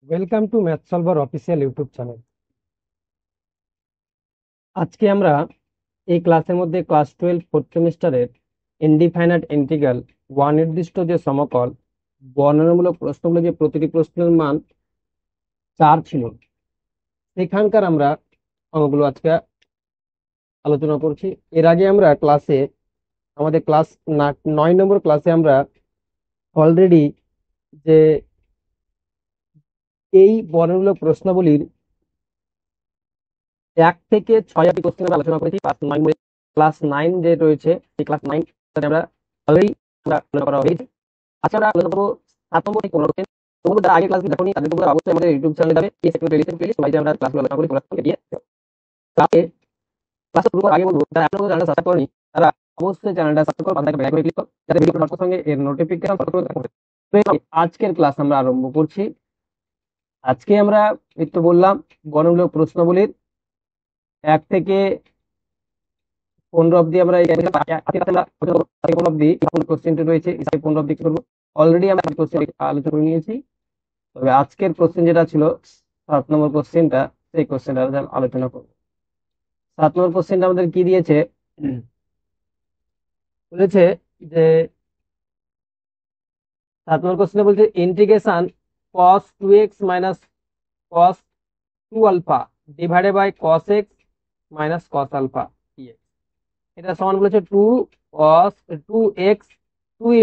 Welcome to math solver official YouTube channel. আজকে আমরা এই ক্লাসের মধ্যে ক্লাস 12 ফোর্থ সেমিস্টারের ইনডিফাইনাইট ইন্টিগ্রাল ওয়ান নির্দিষ্ট যে সমকল বর্ণনামূলক প্রশ্নগুলো, যে প্রতিটি প্রশ্নের মান 4 ছিল, সেখানকার আমরা অঙ্কগুলো আজকে আলোচনা করছি। এর আগে আমরা আমাদের ক্লাস 9 নম্বর ক্লাসে আমরা অলরেডি যে এই বর্ণনামূলক প্রশ্নাবলীর 1 থেকে 6 অব্দি কোশ্চেন আমরা আলোচনা করেছি। ক্লাস 9 যে রয়েছে, সেই ক্লাস 9 আমরা অলরেডি আলোচনা করা হয়েছে। আজকে আমরা আলোচনা করবো 7 নম্বর থেকে 15 কোশ্চেন। তোমরা যারা আগে ক্লাসগুলো দেখোনি তাদের তোমরা অবশ্যই আমাদের ইউটিউব চ্যানেলে যাবে, এই সেকশনে প্লেলিস্টে সবাই যে আমরা ক্লাসগুলো আলোচনা করি তোমরা সঙ্গে দিয়ে ক্লাসে ক্লাস শুরু করার আগে বলবো, যারা এখনো চ্যানেলটা সাবস্ক্রাইব করনি তারা অবশ্যই চ্যানেলটা সাবস্ক্রাইব করো, বাঁধাকে বেল করে ক্লিক করো, যাতে ভিডিও সঙ্গে সঙ্গে এর নোটিফিকেশন সতর্ক করে। আজকের ক্লাস আমরা আরম্ভ করছি। আজকে আমরা এই তো বললাম বর্ণমূলক প্রশ্নাবলীর 1 থেকে 15 অব্দি আমরা এই আজকে আমরা 15 অব্দি কোশ্চেনটি রয়েছে, 15 অব্দি করবো। অলরেডি আমরা কোশ্চেন আলোচনা করে নিয়েছি, তবে আজকের কোশ্চেন যেটা ছিল 7 নম্বর কোশ্চেনটা, সেই কোশ্চেনটা আলোচনা করবো। 7 নম্বর কোশ্চেনটা আমাদের কি দিয়েছে, বলেছে যে 7 নম্বর কোশ্চেনে বলছে integration cos 2x minus cos 2 alpha divided by cos x minus cos alpha dx। এটা সমান বলেছে 2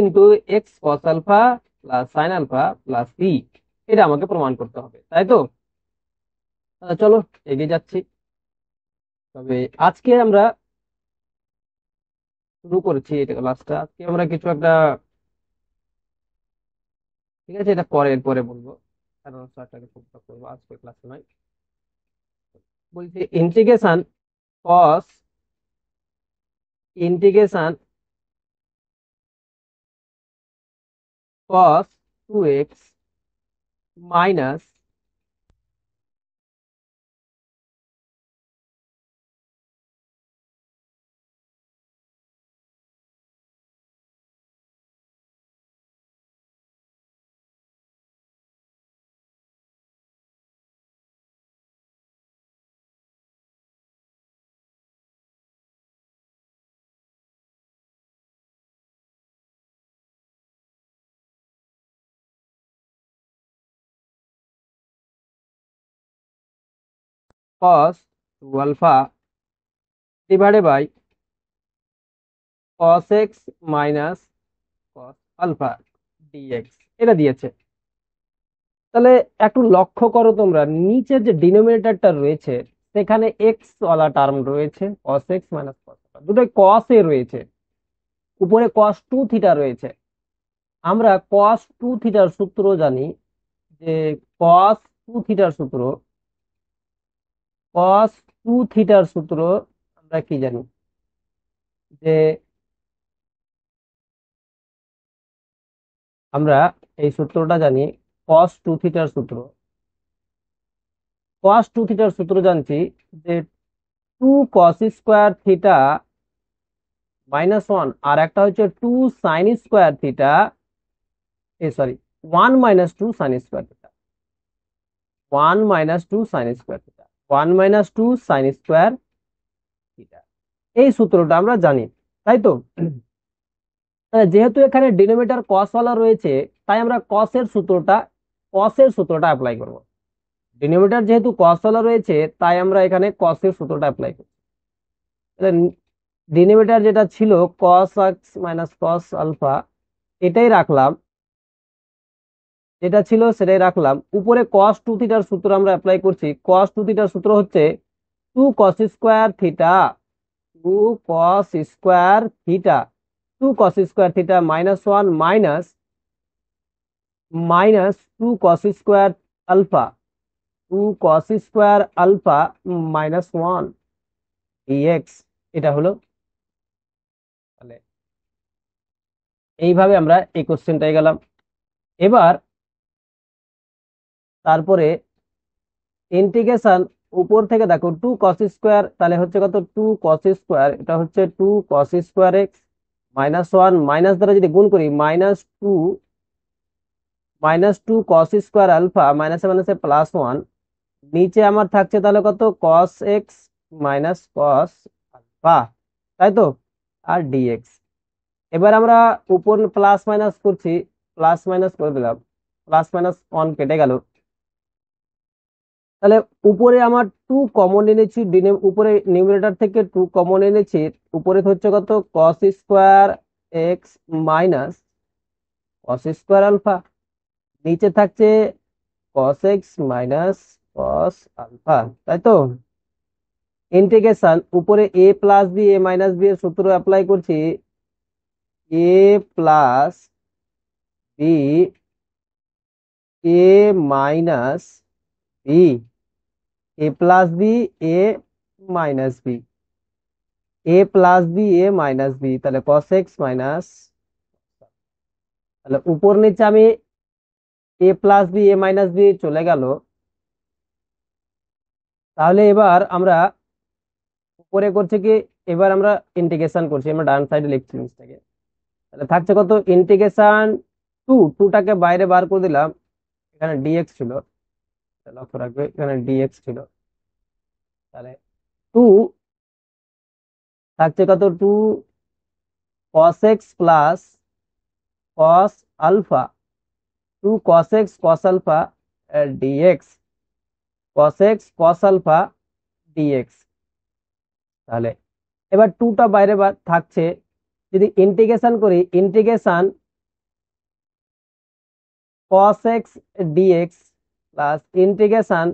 into x cos alpha plus sine alpha plus b. এটা আমাকে প্রমাণ করতে হবে, তাই তো? চলো এগিয়ে যাচ্ছি। তবে আজকে আমরা শুরু করেছি এটা ক্লাসটা, আজকে আমরা কিছু একটা, ঠিক আছে, এটা পরে পরে বলবো, কারণ স্যারটাকে করবো আজকে ক্লাসে নয়। বলছি cos integration cos 2x minus cos 2 alpha divided by cos x minus cos alpha dx, এটা দিয়েছে। তাহলে একটু লক্ষ্য করো তোমরা, নিচের যে ডিনোমিনেটরটা রয়েছে সেখানে এক্স ওয়ালা টার্ম রয়েছে, cos x minus cos alpha, দুটোই cos এ রয়েছে, উপরে cos 2 থিটা রয়েছে। আমরা cos 2 থিটার সূত্র জানি, যে cos 2 থিটার সূত্র cos 2 থিটার সূত্র আমরা কি জানি, যে আমরা এই সূত্রটা জানি, cos 2 থিটার সূত্র cos 2 থিটার সূত্র জানছি যে 2 cos স্কোয়ার থিটা -1, আর একটা হচ্ছে 2 sin square theta, sorry, 1 - 2 sin square theta, 1 - 2 sin square theta, 1 - 2 sin square theta. এই সূত্রটা আমরা জানি, তাই তো? যেহেতু এখানে ডিনোমিনেটর cos ওয়ালা রয়েছে, তাই আমরা cos এর সূত্রটা অ্যাপ্লাই করব। ডিনোমিনেটর যেহেতু cos ওয়ালা রয়েছে, তাই আমরা এখানে cos এর সূত্রটা অ্যাপ্লাই করব। ডিনোমিনেটর যেটা ছিল cos x minus cos alpha, এটাই রাখলাম, যেটা ছিল সেটাই রাখলাম। উপরে cos 2 থিটার সূত্র আমরা অ্যাপ্লাই করছি। cos 2 থিটার সূত্র হচ্ছে 2 cos square theta, 2 cos square theta, 2 cos square theta -1 minus 2 cos square alpha, 2 cos square alpha -1 dx. এটা হলো, তাহলে এইভাবে আমরা এই কোশ্চেনটাই গেলাম। এবার তারপরে ইন্টিগ্রেশন, উপর থেকে দেখো 2 cos স্কোয়ার, তাহলে হচ্ছে কত, 2 cos স্কোয়ার, এটা হচ্ছে 2 cos স্কোয়ার এক্স -1, মাইনাস দ্বারা যদি গুণ করি -2 -2 cos² আলফা মাইনাসে মাইনাসে +1, নিচে আমার থাকছে তাহলে কত cos x minus cos alpha, তাই তো, আর ডিএক্স। এবার আমরা উপর প্লাস মাইনাস করছি, প্লাস মাইনাস করে দিলাম, প্লাস মাইনাস 1 কেটে গেল। তাহলে উপরে আমার 2 কমন এনেছি, উপরে নিউমারেটর থেকে 2 কমন এনেছি, উপরে হচ্ছে কত cos² x minus cos² alpha, নিচে থাকছে cos x minus cos alpha, তাই তো। ইন্টিগ্রেশন উপরে a plus b a minus b এর সূত্র অ্যাপ্লাই করছি, a plus b a minus b, a plus b a minus b, a plus b a minus b, তাহলে cos x minus, তাহলে উপর নিচে আমি a plus b a minus b চলে গেল। তাহলে এবার আমরা উপরে করছি কি, এবার আমরা ইন্টিগ্রেশন করছি, আমরা ডান সাইডে লিখছি জিনিসটাকে। তাহলে থাকছে কত ইন্টিগ্রেশন 2টাকে বাইরে বার করে দিলাম, এখানে ডিএক্স ছিল, লক্ষ্য রাখবে এখানে ডিএক্স ছিল। তাহলে 2 থাকছে কত 2 cos x plus cos alpha, 2 cos x cos alpha dx, cos x cos alpha dx. তাহলে এবার 2টা বাইরে থাকছে, যদি ইন্টিগ্রেশন করি, integration cos x dx plus integration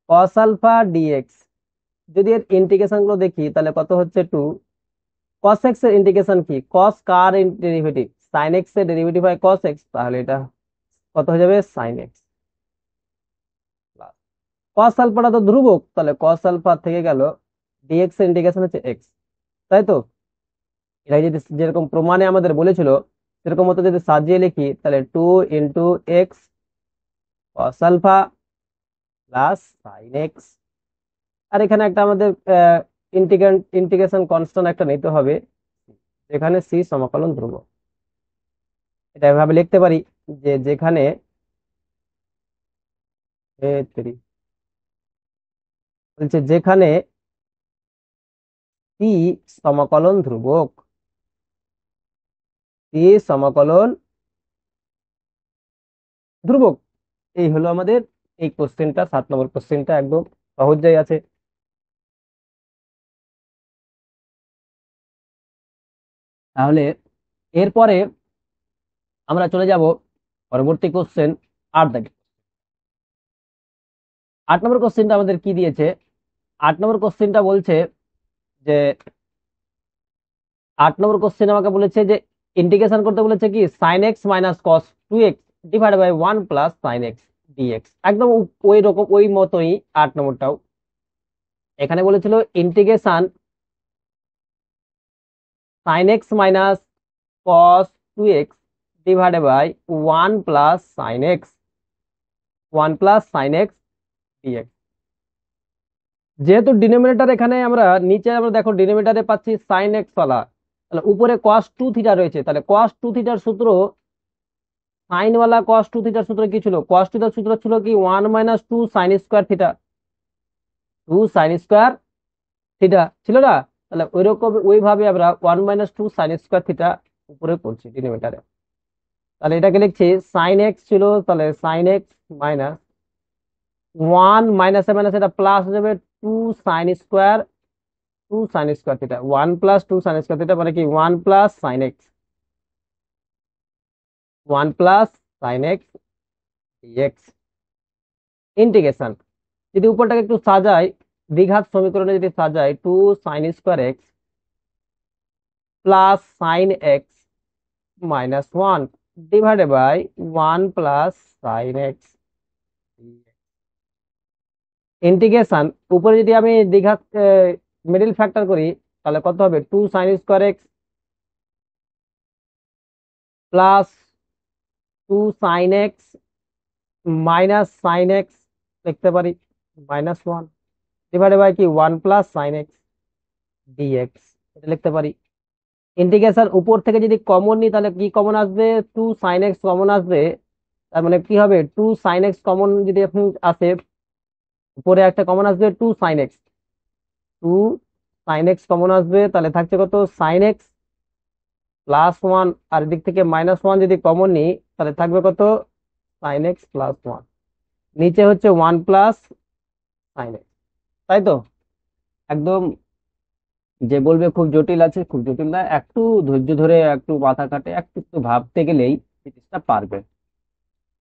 cos alpha dx, যদি এর ইন্টিগ্রেশন গুলো দেখি তাহলে কত হচ্ছে 2 cos x এর ইন্টিগ্রেশন কি, cos কার ডেরিভেটিভ, sin x এর ডেরিভেটিভ হয় cos x, তাহলে এটা কত হয়ে যাবে sin x প্লাস cos আলফাটা তো ধ্রুবক, তাহলে cos আলফা থেকে গেল, dx এর ইন্টিগ্রেশন হচ্ছে x, তাই তো। এটা যদি যেরকম প্রমাণে আমাদের বলেছিল সেরকম মতো যদি সাজিয়ে লিখি, তাহলে 2 into x cos alpha plus sin x, আর এখানে একটা আমাদের ইন্টিগ্রেশন কনস্ট্যান্ট একটা নিতে হবে, যেখানে সি সমাকলন ধ্রুবক। এটা এভাবে লিখতে পারি যে যেখানে বলছে যেখানে সি সমাকলন ধ্রুবক, সি সমাকলন ধ্রুবক, এই হলো আমাদের এই কোশ্চেনটা, 7 নম্বর কোশ্চেনটা একদম সহজ যাই আছে। তাহলে এরপরে আমরা চলে যাব পরবর্তী কোশ্চেন 8 দাগে। 8 নম্বর কোশ্চেনটা আমাদের কি দিয়েছে, 8 নম্বর কোশ্চেনটা বলছে যে 8 নম্বর কোশ্চেন আমাকে বলেছে যে ইন্টিগ্রেশন করতে বলেছে কি sin x minus cos 2x divide by 1 plus sin x dx, একদম ওই রকম ওই মতোই 8 নম্বরটাও। এখানে বলেছিল integration sin x minus cos 2x divide by 1 plus sin x, 1 plus sin x dx। যেহেতু ডিনোমিনেটর এখানে আমরা নিচে আমরা দেখো ডিনোমিনেটরে পাচ্ছি sin x ওয়ালা, তাহলে উপরে cos 2 থিটা রয়েছে, তাহলে cos 2 থিটার সূত্র, সাইন ওয়ালা cos 2 থিটার সূত্র কি ছিল, cos 2 থিটার সূত্র ছিল কি 1 minus 2 sin square theta, 2 sin square theta ছিল না। তাহলে ওইরকম ওইভাবে আমরা 1 মাইনাস 2 sin স্কয়ার থিটা উপরে করছি ডিনোমিনেটরে। তাহলে এটাকে লিখছি sin x ছিল, তাহলে sin x মাইনাস 1 মাইনাসে মাইনাস এটা প্লাস হয়ে যাবে 2 sin square, 2 sin square theta, 1 plus 2 sin square theta মানে কি 1 plus sin x, 1 plus sin x dx। Integration যদি উপরটাকে একটু সাজাই, দ্বিঘাত সমীকরণে যদি সাজাই, 2 sin square x plus sin x minus 1 divided by 1 plus sin x। Integration উপরে যদি আমি দ্বিঘাত মিডল ফ্যাক্টর করি তাহলে কত হবে 2 sin square x plus 2 sin x minus sin x লিখতে পারি মাইনাস 1 ডিভাইডেড বাই কি 1 প্লাস sin x dx, এটা লিখতে পারি। ইন্টিগ্রেশন উপর থেকে যদি কমন নিই তাহলে কি কমন আসবে, 2 sin x কমন আসবে, তার মানে কি হবে, 2 sin x কমন যদি এখন আসে, উপরে একটা কমন আসবে 2 sin x, 2 sin x common আসবে, তাহলে থাকছে কত sin x+1, আর দিক থেকে -1 যদি কমন নিই তাহলে থাকবে কত sin x+1, নিচে হচ্ছে 1 + sin x, তাই তো? একদম, যে বলবে খুব জটিল আছে, খুব জটিল না, একটু ধৈর্য ধরে একটু মাথা কাটে একটু একটু ভাবতে গেলেই জিনিসটা পারবে,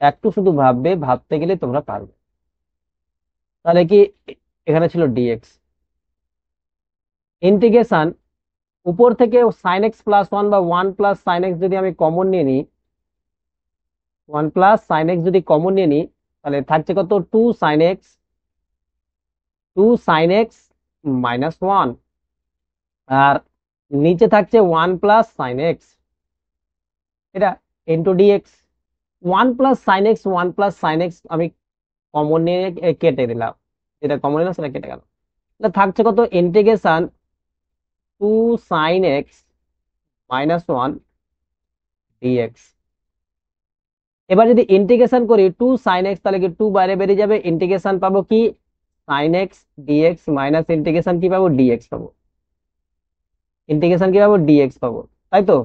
একটু শুধু ভাববে, ভাবতে গেলে তোমরা পারবে। তাহলে কি, এখানে ছিল ডিএক্স ইন্টিগ্রেশন, উপর থেকে sin x+1 বা 1 + sin x যদি আমি কমন নিয়ে নিই, 1 + sin x যদি কমন নিয়ে নিই, তাহলে থাকছে কত 2 sin x, 2 sin x - 1, আর নিচে থাকছে 1 + sin x, এটা into dx. 1 + sin x, 1 + sin x আমি কমন নিয়ে কেটে দিলাম, যেটা কমন নিলাম সেটা কেটে গেল, তাহলে থাকছে কত ইন্টিগ্রেশন 2 sin x - 1 ডিএক্স। এবার যদি ইন্টিগ্রেশন করি 2 sin x, তাহলে কি 2 বাইরে বেরিয়ে যাবে, ইন্টিগ্রেশন পাবো কি sin x dx minus integration কি পাবো ডিএক্স পাবো, ইন্টিগ্রেশন কি পাবো ডিএক্স পাবো, তাই তো?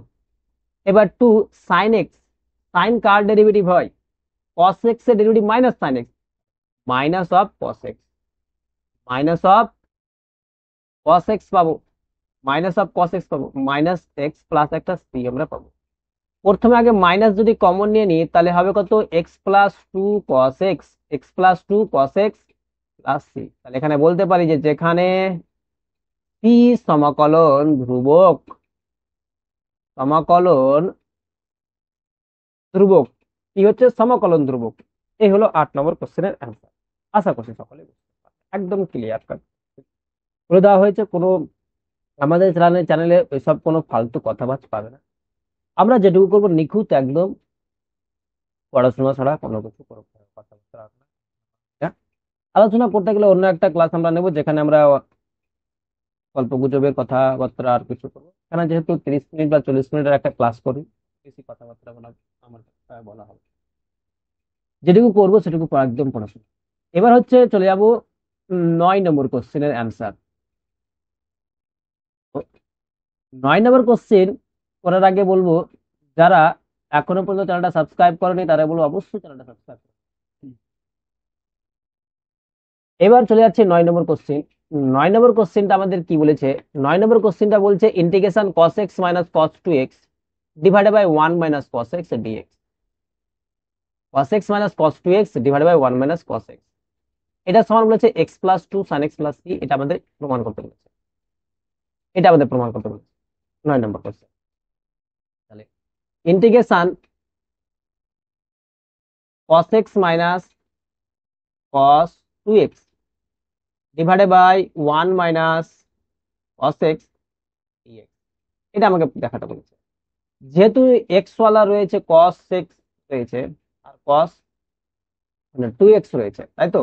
এবার 2 sin x, সাইন কার ডেরিভেটিভ হয়, cos x এর derivative -sin x, minus of cos x, minus of cos x পাবো, মাইনাস অফ cos x পাবো, -x প্লাস একটা c আমরা পাবো। প্রথমে আগে মাইনাস যদি কমন নিয়ে নিই তাহলে হবে কত x+2 cos x, x+2 cos x plus c। তাহলে এখানে বলতে পারি যে যেখানে c সমাকলন ধ্রুবক, সমাকলন ধ্রুবক, কি হচ্ছে সমাকলন ধ্রুবক, এই হলো 8 নম্বর কোশ্চেনের অ্যান্সার। আশা করছি সকলে বুঝতে পারবে, একদম ক্লিয়ার কাট করে দেওয়া হয়েছে। কোনো আমাদের চ্যানেলে ওইসব কোনো ফালতু কথাবার্তা পাবে না, আমরা যেটুকু করবো নিখুঁত একদম, পড়াশোনা ছাড়া কোনো কিছু করবো না, কথাবার্তা রাখবো না। হ্যাঁ? আলোচনা করতে গেলে অন্য একটা ক্লাস আমরা নেব, যেখানে আমরা গল্প গুজবের কথাবার্তা আর কিছু করবো। এখানে যেহেতু 30 মিনিট বা 40 মিনিটের একটা ক্লাস করি, বেশি কথাবার্তা বলা আমার বলা হবে, যেটুকু করবো সেটুকু একদম পড়াশোনা। এবার হচ্ছে চলে যাব 9 নম্বর কোশ্চেনের অ্যান্সার। 9 নম্বর কোশ্চেন করার আগে বলবো, যারা এখনো পর্যন্ত চ্যানেলটা সাবস্ক্রাইব করেনি তারা বলবো অবশ্যই চ্যানেলটা সাবস্ক্রাইব করো। এবার চলে যাচ্ছে 9 নম্বর কোশ্চেন। 9 নম্বর কোশ্চেনটা আমাদের কি বলেছে, 9 নম্বর কোশ্চেনটা বলছে integration cos x - cos 2x divided by 1 - cos x dx, cos x - cos 2x divided by 1 - cos x, এটা সমান বলেছে x+2 sin x+c, এটা আমাদের প্রমাণ করতে বলেছে, এটা আমাদের প্রমাণ করতে বলেছে 9 নম্বর কোশ্চেন। তাহলে integration cos x - cos 2x divided by 1 - cos x dx, এটা আমাকে দেখাতে বলেছে। যেহেতু এক্স ওয়ালা রয়েছে, cos x রয়েছে, আর cos মানে 2x রয়েছে, তাই তো?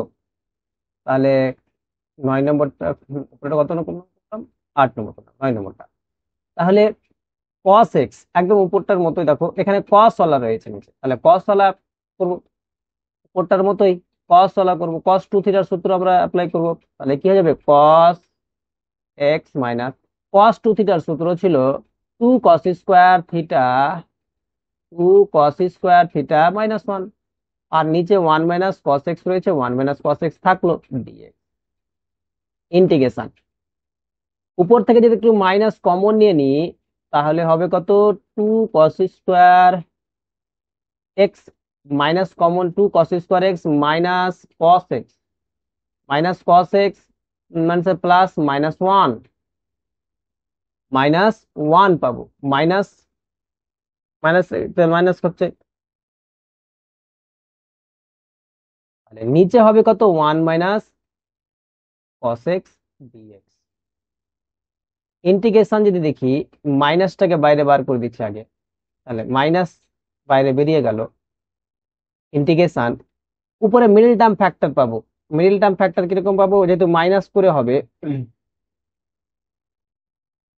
তাহলে 9 নম্বরটা উপরেটা কত নম্বর করলাম, 8 নম্বর করলাম, 9 নম্বরটা। তাহলে cos x একদম উপরটার মতোই, দেখো এখানে cos ওয়ালা রয়েছে নিচে, তাহলে cos ওয়ালা করবো, উপরটার মতোই cos ওয়ালা করবো, cos 2 থিটার সূত্র আমরা অ্যাপ্লাই করবো, তাহলে কি হয়ে যাবে cos x মাইনাস, cos 2 থিটার সূত্র ছিল 2 cos স্কোয়ার থিটা -1, আর নিচে 1 - cos x রয়েছে, 1 - cos x থাকলো ডিএক্স। ইন্টিগ্রেশন উপর থেকে যদি একটু মাইনাস কমন নিয়ে নিই তাহলে হবে কত 2 cos square x minus common 2 cos square x -cos x মানে প্লাস -1, -1 পাবো, মাইনাস মাইনাস মাইনাস হচ্ছে, তাহলে নিচে হবে কত 1 - cos x ডিএক্স। ইন্টিগ্রেশন যদি দেখি, মাইনাসটাকে বাইরে বার করে দিচ্ছি আগে, তাহলে মাইনাস বাইরে বেরিয়ে গেল, ইন্টিগ্রেশন উপরে মিডল টার্ম ফ্যাক্টর পাবো, মিডল টার্ম ফ্যাক্টর কিরকম পাবো, যেহেতু মাইনাস করে হবে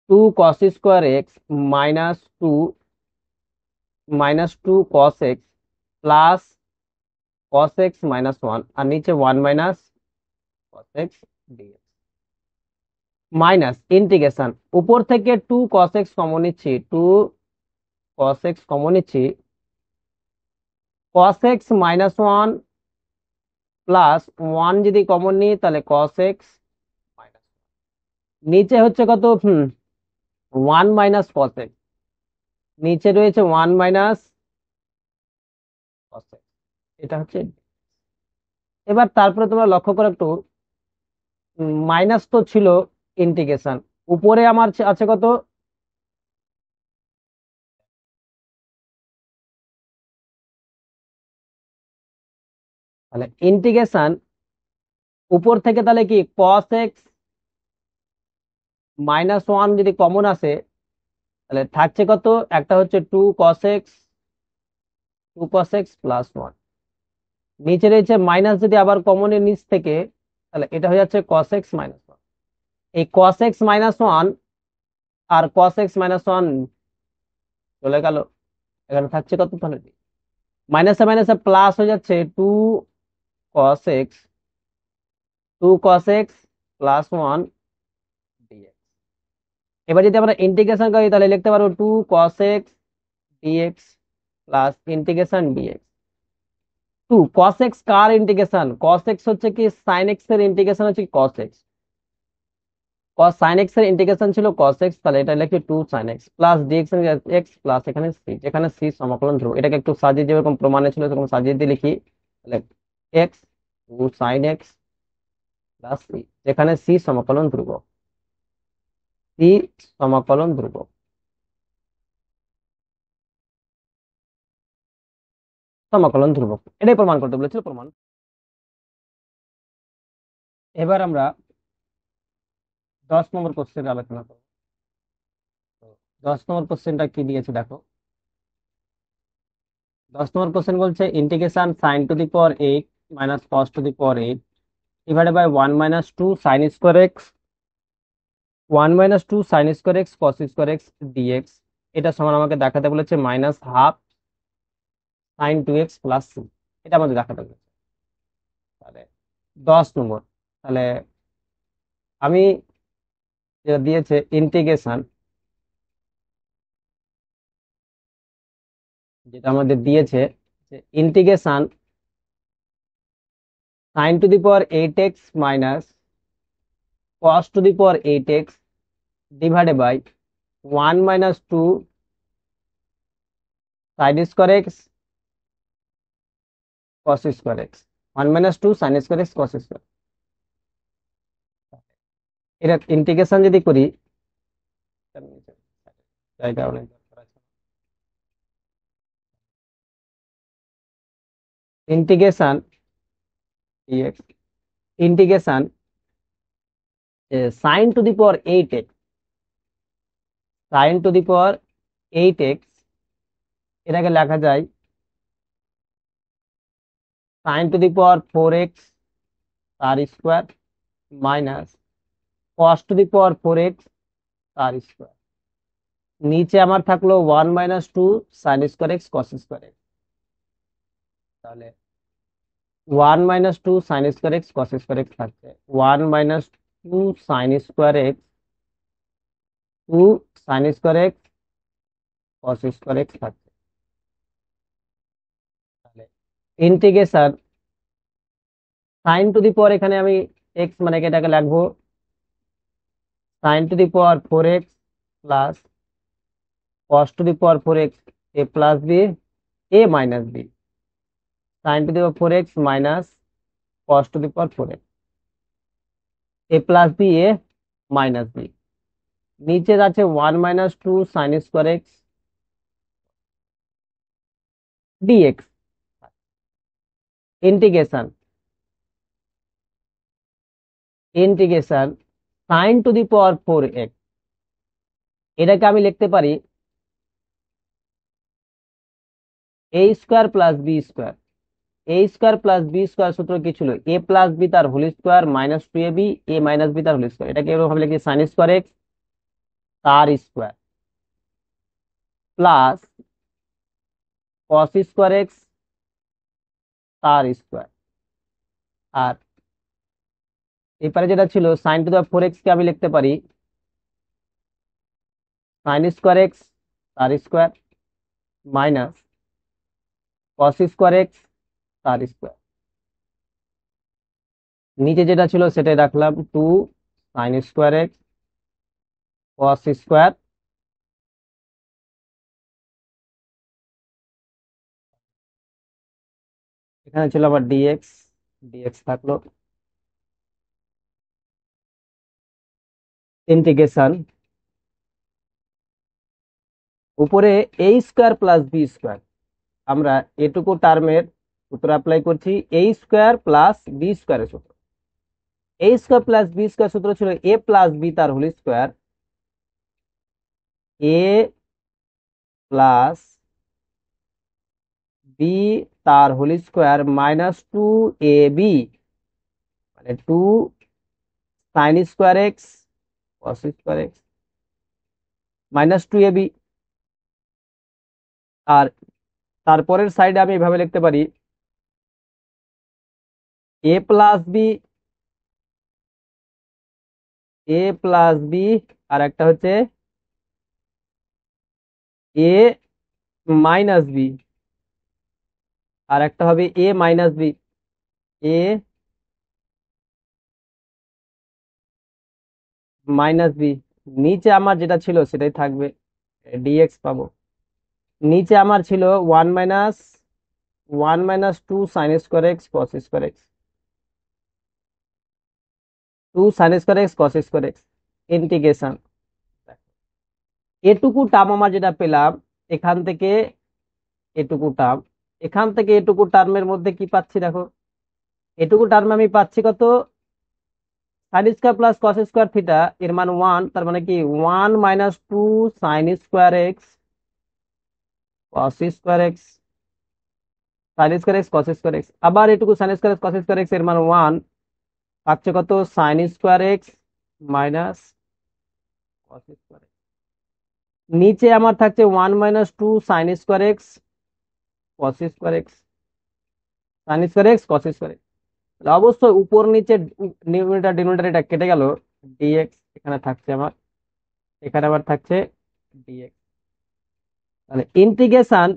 2 cos square x -2 -2 cos x plus cos x minus one, আর নিচে one minus cos x dx, minus integration উপর থেকে টু কস এক্স কমন নিচ্ছি, টু কস এক্স কমন নিচ্ছি, cos x minus one plus one যদি common নিই তাহলে কস x minus, নিচে হচ্ছে কত ওয়ান মাইনাস কস এক্স, নিচে রয়েছে ওয়ান মাইনাস কস এক্স, এটা হচ্ছে। এবার তারপরে তোমরা লক্ষ্য করো একটু, মাইনাস তো ছিল ইন্টিগ্রেশন, উপরে আমার আছে কত, তাহলে ইন্টিগ্রেশন উপর থেকে তাহলে কি কস এক্স মাইনাস ওয়ান যদি কমন আসে তাহলে থাকছে কত, একটা হচ্ছে two cos x plus one, নিচে রয়েছে মাইনাস, যদি আবার কমনের নিচ থেকে তাহলে এটা হয়ে যাচ্ছে কস এক্স মাইনাস ওয়ান। এই কস এক্স মাইনাস ওয়ান আর কস এক্স মাইনাস ওয়ান চলে গেল, এখানে থাকছে কত, তাহলে মাইনাসে মাইনাসে প্লাস হয়ে যাচ্ছে cos x two cos x plus one dx. এবার যদি আমরা ইন্টিগ্রেশন করি তাহলে লিখতে পারবো two cos x dx plus integration dx. Two cos x কার ইন্টিগ্রেশন, কস এক্স হচ্ছে কি সাইন এক্স এর ইন্টিগ্রেশন হচ্ছে cos x, cos sine x এর ইন্টিগ্রেশন ছিল কস এক্স, তাহলে এটা লিখি two sine x plus dx x plus এখানে সি, যেখানে সি সমাকলন ধ্রুব, এটাকে একটু সাজিয়ে যেরকম প্রমাণে ছিল সেরকম সাজিয়ে দিয়ে লিখি, তাহলে x two sine x plus c, যেখানে সি সমাকলন ধ্রুবক, সি সমাকলন ধ্রুবক, সমাকলন ধ্রুবক, এটাই প্রমাণ করতে বলেছিল, প্রমাণ। এবার আমরা 10 নম্বর কোশ্চেন আলোচনা করবো। তো 10 নম্বর কোশ্চেনটা কি দিয়েছে দেখো, 10 নম্বর কোশ্চেন বলছে integration sine to the power eight minus cos to the power eight divided by one minus two sine square x, one minus two sine square x cos square x dx, এটা সমান আমাকে দেখাতে বলেছে minus half sine two x plus c, এটা আমাদের দেখাতে বলেছে। তাহলে 10 নম্বর, তাহলে আমি যেটা দিয়েছে ইন্টিগ্রেশন, যেটা আমাদের দিয়েছে যে integration sine to the power eight x minus cos to the power eight x divided by one minus two sine square x cos square x, one minus two sine square x cos square, এটা integration যদি করি, জায়গা অনেক দরকার আছে, integration integration sine to the power eight x, sine to the power eight x, এটাকে লেখা যায় sine to the power four x তার square minus cos to the power four x তার স্কোয়ার, নিচে আমার থাকলো one minus two sine square x cos square x, তাহলে one minus two sine square x cos square x থাকছে, one minus two sine square x two sine square x cos square x থাকছে, তাহলে integration sine to the power, এখানে আমি x মানে এটাকে লিখবো sine to the power four x plus cos to the power four x a plus b a minus b, sine to the power four x minus cos to the power four x a plus b a minus b, নিচে যাচ্ছে one minus two sine square x dx, integration integration sine to the power four x, এটাকে আমি লিখতে পারি a square plus b square, a square plus b square সূত্র কি ছিল, a plus b তার whole square minus two a B a minus B তার whole square, এটাকে এরকম ভাবে লিখি সাইন স্কোয়ার এক্স তার square plus cos square x তার স্কোয়ার। আর এপারে যেটা ছিল সাইন টু দা 4x কে আমি লিখতে পারি সাইন স্কোয়ার এক্স তার square minus cos square x তার স্কোয়ার। নিচে যেটা ছিল সেটাই রাখলাম, 2 sign square x cos square এখানে ছিল আবার ডিএক্স, ডিএক্স থাকলো ইন্টিগ্রেশন উপরে এ স্কোয়ার প্লাস বি স্কোয়ার। আমরা এটুকু টার্মের সূত্র অ্যাপ্লাই করছি, এ স্কোয়ার প্লাস বি স্কোয়ারের সূত্র। A square plus b square সূত্র ছিল এ প্লাস বি তার হোল স্কোয়ার, এ প্লাস বি তার হোল স্কোয়ার মাইনাস 2ab, মানে 2 sign square x cos square x minus 2ab। আর তারপরের সাইডে আমি এভাবে লিখতে পারি এ plus b, a plus B, আর একটা হচ্ছে এ মাইনাস বি, আর একটা হবে এ minus b, a minus b. নিচে আমার যেটা ছিল সেটাই থাকবে, ডিএক্স পাবো। নিচে আমার ছিল 1 - 2 sign square x cos square x, 2 sign square x cos square x integration. এটুকু টার্ম আমার যেটা পেলাম এখান থেকে, এটুকু টার্ম এখান থেকে এটুকু টার্মের মধ্যে কি পাচ্ছি দেখো, এটুকু টার্মে আমি পাচ্ছি কত, sine square plus cos square theta এর মান 1, তার মানে কি 1 - 2 sign square x cos square x, sign square x cos square x. আবার এটুকু sine square cos square x এর মান 1 পাচ্ছে কত, sign square x minus cos square. নিচে আমার থাকছে 1 - 2 sign square x cos square x, sign square x cos square x. অবশ্যই উপর নিচে নিউমিনেটর ডিনোমিনেটর এটা কেটে গেল, ডিএক্স এখানে থাকছে আমার, এখানে আবার থাকছে ডিএক্স। তাহলে ইন্টিগ্রেশন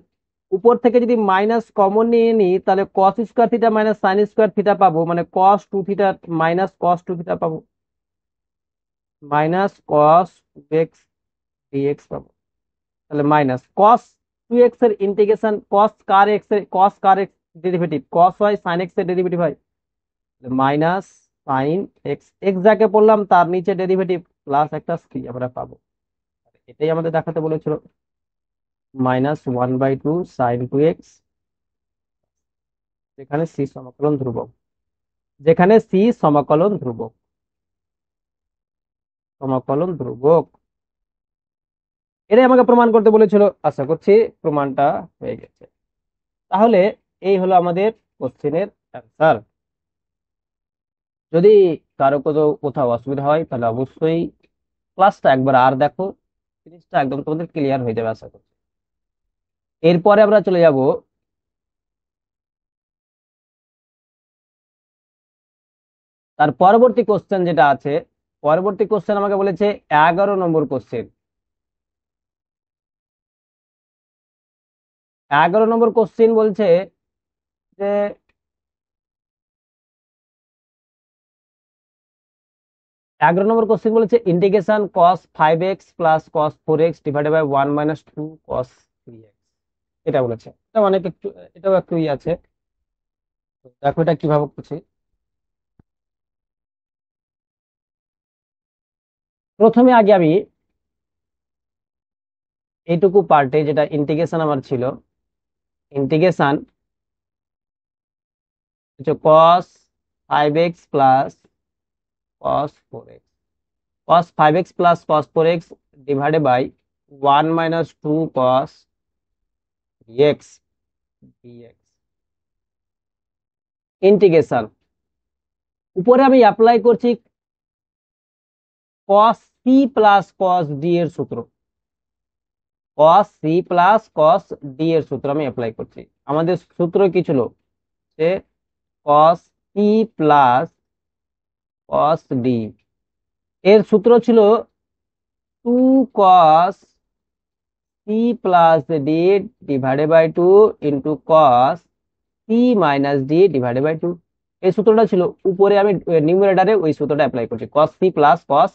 উপর থেকে যদি মাইনাস কমন নিয়ে নিই তাহলে কস square theta minus sine square theta পাবো, মানে কস 2 থিটা মাইনাস কস 2 থিটা পাবো, মাইনাস কস 2x ডিএক্স পাবো। তাহলে মাইনাস কস 2x এর ইন্টিগ্রেশন কস কার এক্স ডেরিভেটিভ, কস হয় সাইন এক্স এর ডেরিভেটিভ হয়, মাইনাস সাইন এক্স, এক্স যাকে বললাম তার নিচে ডেরিভেটিভ প্লাস একটা সি আমরা পাবো। এটাই আমাদের দেখাতে বলেছিল, -1/2 সাইন 2x, যেখানে সি সমাকলন ধ্রুবক, যেখানে সি সমাকলন ধ্রুবক, সমাকলন ধ্রুবক। এটাই আমাকে প্রমাণ করতে বলেছিল, আশা করছি প্রমাণটা হয়ে গেছে। তাহলে এই হলো আমাদের কোশ্চেনের অ্যান্সার। যদি কারো কোথাও অসুবিধা হয় তাহলে অবশ্যই ক্লাসটা একবার আর দেখো, জিনিসটা একদম তোমাদের ক্লিয়ার হয়ে যাবে আশা করছি। এরপরে আমরা চলে যাব তার পরবর্তী কোশ্চেন যেটা আছে। পরবর্তী কোশ্চেন আমাকে বলেছে 11 নম্বর কোশ্চেন। 11 নম্বর কোশ্চেন বলছে যে 11 নম্বর কোশ্চেন বলেছে integration cos 5x plus cos 4x divided by 1 - 2 cos 3x, এটা বলেছে। এটা অনেক একটু, এটাও একটু আছে, দেখো এটা কিভাবে করছি। প্রথমে আগে আমি এইটুকু পার্টে যেটা ইন্টিগ্রেশন আমার ছিল, ইন্টিগ্রেশন হচ্ছে cos 5x plus cos 4x, cos 5x plus cos 4x divided by 1 - 2 cos 3x dx integration. উপরে আমি অ্যাপ্লাই করছি cos c plus cos d এর সূত্র, cos c plus cos d এর সূত্র আমি অ্যাপ্লাই করছি। আমাদের সূত্র কি ছিল, হচ্ছে cos c plus cos d. এর সূত্র ছিল 2 cos c plus d divided by 2 into cos C minus d divided by 2। এই সূত্রটা ছিল। উপরে আমি নিউমারেটরে ওই সূত্রটা অ্যাপ্লাই করছি, কস সি প্লাস কস,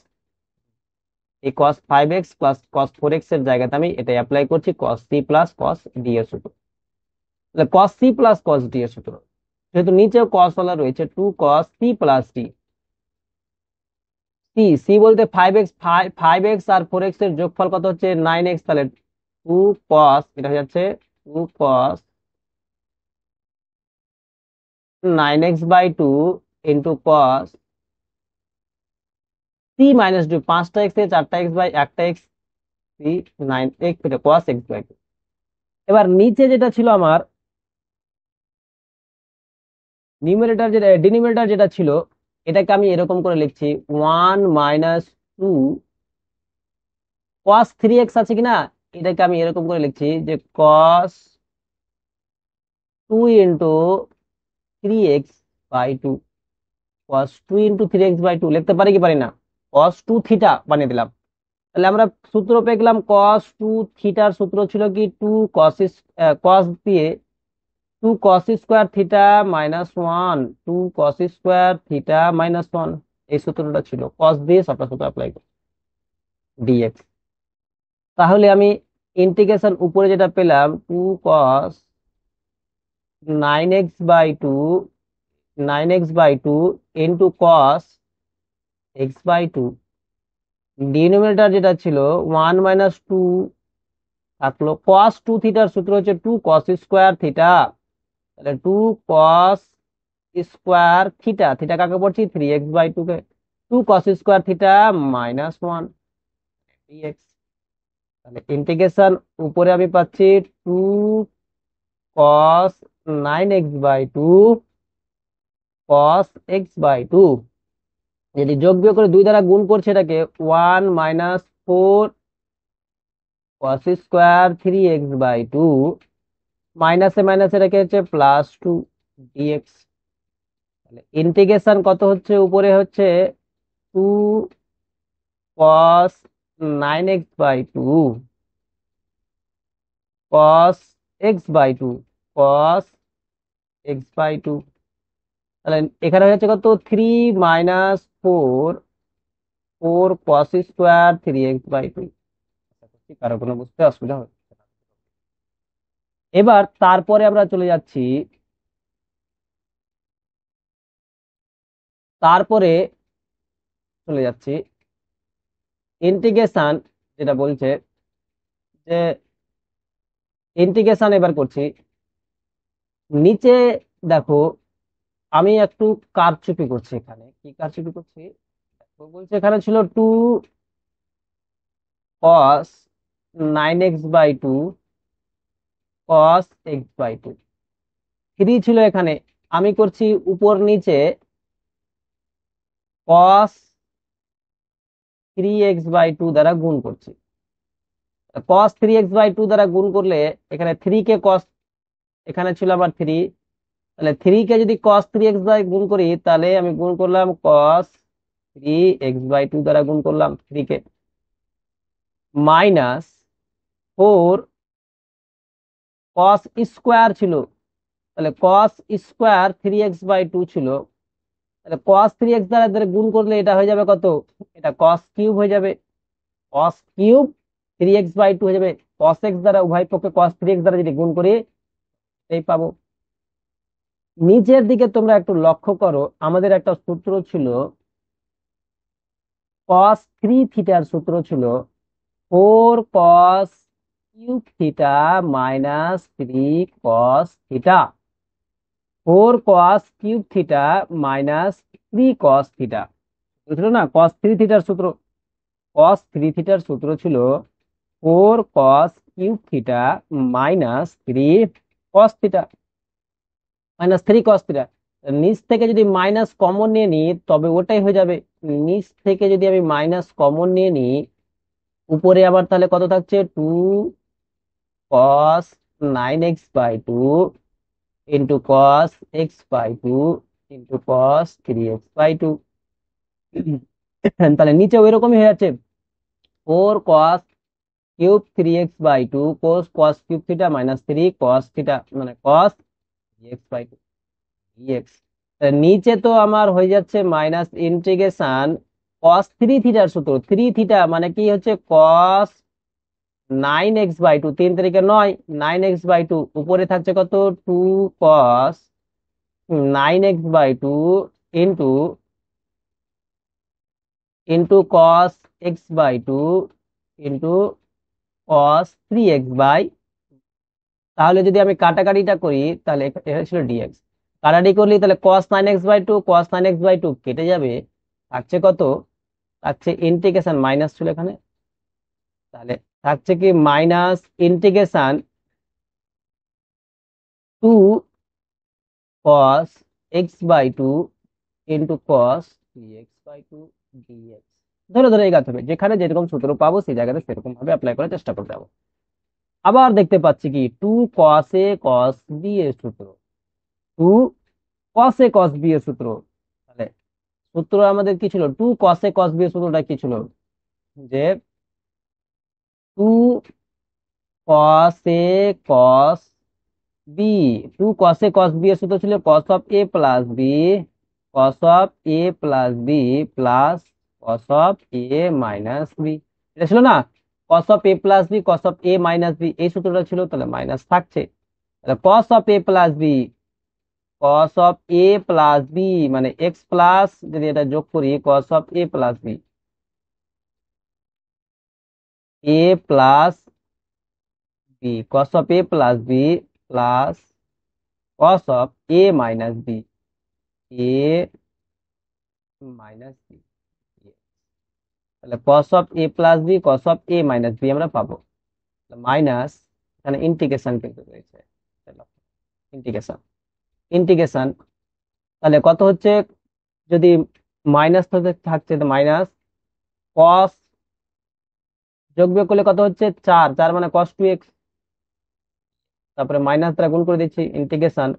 এই কস 5x প্লাস কস 4x এর জায়গাতে আমি এটা অ্যাপ্লাই করছি cos c plus cos d এর সূত্র। তাহলে cos c plus cos d এর সূত্র, যেহেতু নিচেও কস ওয়ালা রয়েছে, 2 cos c plus d. C c বলতে 5x, 5x আর 4x এর যোগফল কত হচ্ছে 9x, তাহলে 2 cos, এটা হয়ে যাচ্ছে 2 cos 9x by 2 into cos C minus D, 5টা x থেকে 4টা x বাই 1টা x, C 9x cos x by 2। এবার নিচে যেটা ছিল আমার নিউমারেটর, যেটা ডিনোমিনেটর যেটা ছিল, এটাকে আমি এরকম করে লিখছি 1 মাইনাস 2 cos 3x আছে কিনা, এটাকে আমি এরকম করে লিখছি যে cos 2 into 3x by 2, cos 2 into 3x by 2 লিখতে পারি কি পারি না? cos 2 থিটা বানিয়ে দিলাম। তাহলে আমরা সূত্র পেয়ে গেলাম, cos 2 থিটার সূত্র ছিল কি 2 cos cos দিয়ে 2 cos square theta minus 1, 2 cos square theta minus 1, এই সূত্রটা ছিল। cos দিয়ে সবটা সূত্র অ্যাপ্লাই করি ডিএক্স। তাহলে আমি ইন্টিগ্রেশন উপরে যেটা পেলাম 2 cos 9x by 2, 9x by 2 into cos x by 2, denominator যেটা ছিল 1 মাইনাস 2 থাকলো, cos 2 থিটার সূত্র হচ্ছে 2 cos স্কোয়ার থিটা, তাহলে 2 cos স্কোয়ার থিটা, থিটা কাকে পড়ছি 3x বাই 2 কে, 2 cos square theta minus 1 dx। তাহলে ইন্টিগ্রেশন উপরে আমি পাচ্ছি 2 cos 9x by 2 cos x by 2, যদি যোগ বিয়োগ করে 2 দ্বারা গুণ করছে এটাকে 1 minus 4 cos square 3x by 2, মাইনাসে মাইনাসে রেখে হচ্ছে প্লাস 2 ডিএক্স। তাহলে ইন্টিগ্রেশন কত হচ্ছে, উপরে হচ্ছে 2 cos 9x by 2 cos x by 2 cos x by 2, তাহলে এখানে হচ্ছে কত 3 minus 4 4 cos square 3x by 2। কারো কোনো বুঝতে অসুবিধা হচ্ছে না? এবার তারপরে আমরা চলে যাচ্ছি, তারপরে চলে যাচ্ছি ইন্টিগ্রেশন, যেটা বলছে যে ইন্টিগ্রেশন এবার করছি। নিচে দেখো আমি একটু কারচুপি করছি, এখানে কি কারচুপি করছি দেখো, বলছে এখানে ছিল 2 cos 9x by 2 cos x by 2, 3 ছিল এখানে, আমি করছি উপর নিচে cos 3x বাই 2 দ্বারা গুণ করছি। cos 3x বাই 2 দ্বারা গুণ করলে এখানে 3 কে cos, এখানে ছিল আবার 3, তাহলে 3 কে যদি cos 3x বাই গুণ করি, তাহলে আমি গুণ করলাম cos 3x বাই 2 দ্বারা গুণ করলাম 3 কে, মাইনাস 4 cos স্কোয়ার ছিল, তাহলে cos স্কোয়ার 3x বাই 2 ছিল, তাহলে cos 3x দ্বারা গুণ করলে এটা হয়ে যাবে কত, এটা cos কিউব হয়ে যাবে, cos কিউব 3x বাই 2 হয়ে যাবে। cos x দ্বারা উভয় পক্ষে cos 3x দ্বারা যদি গুণ করি এই পাবো। নিচের দিকে তোমরা একটু লক্ষ্য করো, আমাদের একটা সূত্র ছিল cos 3 থিটার সূত্র ছিল 4 cos cube theta minus 3 cos theta, 4 cos cube theta minus 3 cos theta বুঝলো না? cos 3 থিটার সূত্র, cos 3 থিটার সূত্র ছিল 4 cos cube theta minus 3 cos theta, minus 3 cos theta. নিচ থেকে যদি মাইনাস কমন নিয়ে নিই তবে ওটাই হয়ে যাবে। নিচ থেকে যদি আমি মাইনাস কমন নিয়ে নিই, উপরে আবার তাহলে কত থাকছে 2 cos 9x by 2 into cos x by two into cos 3x/2। তাহলে নিচে ওই রকমই হয়ে যাচ্ছে, 4 cos³ 3x/2 cos³ theta minus 3 cos θ মানে cos 3x/2 dx। নিচে তো আমার হয়ে যাচ্ছে মাইনাস ইন্টিগ্রেশন cos 3 থিটার সূত্র, 3 থিটা মানে কি হচ্ছে cos 9x/2, 3 × 9 9x/2, উপরে থাকছে কত 2 cos 9x/2 into cos x/2 into cos 3x/, তাহলে যদি আমি কাটাকাটিটা করি তাহলে এটা ছিল ডিএক্স, কাটাকাটি করলে তাহলে cos 9x/2 cos 9x/2 কেটে যাবে, থাকছে কত, থাকছে ইন্টিগ্রেশন মাইনাস ছিল এখানে, তাহলে থাকছে কি minus integration 2 cos x/2 into cos 3x/2 dx। ধরে ধরে এগাতে হবে, যেখানে যেরকম সূত্র পাবো সেই জায়গাতে সেরকম ভাবে অ্যাপ্লাই করার চেষ্টা করতে হবে। আবার দেখতে পাচ্ছি কি 2 cos a cos b এর সূত্র, 2 cos a cos b এর সূত্র, তাহলে সূত্র আমাদের কি ছিল, 2 cos a cos b এর সূত্রটা কি ছিল, যে 2 cos a cos b, 2 cos a cos b এর সূত্র ছিল cos of a plus b cos of a plus b plus cos of a minus b, এটা ছিল না, cos of a plus b cos of a minus b, এই সূত্রটা ছিল, তাহলে মাইনাস থাকছে, তাহলে cos of a plus b cos of a plus b মানে x প্লাস, যদি এটা যোগ করি cos of a plus b a plus b cos of a plus b plus cos of a minus b a minus b, তাহলে cos of a plus b cos of a minus b আমরা পাবো, minus এখানে integration কিন্তু রয়েছে, integration integration তাহলে কত হচ্ছে, যদি মাইনাস থাকছে তো মাইনাস cos যোগ বিয়োগ করলে কত হচ্ছে 4 4 মানে cos 2x, তারপরে মাইনাস দ্বারা গুণ করে দিচ্ছি ইন্টিগ্রেশন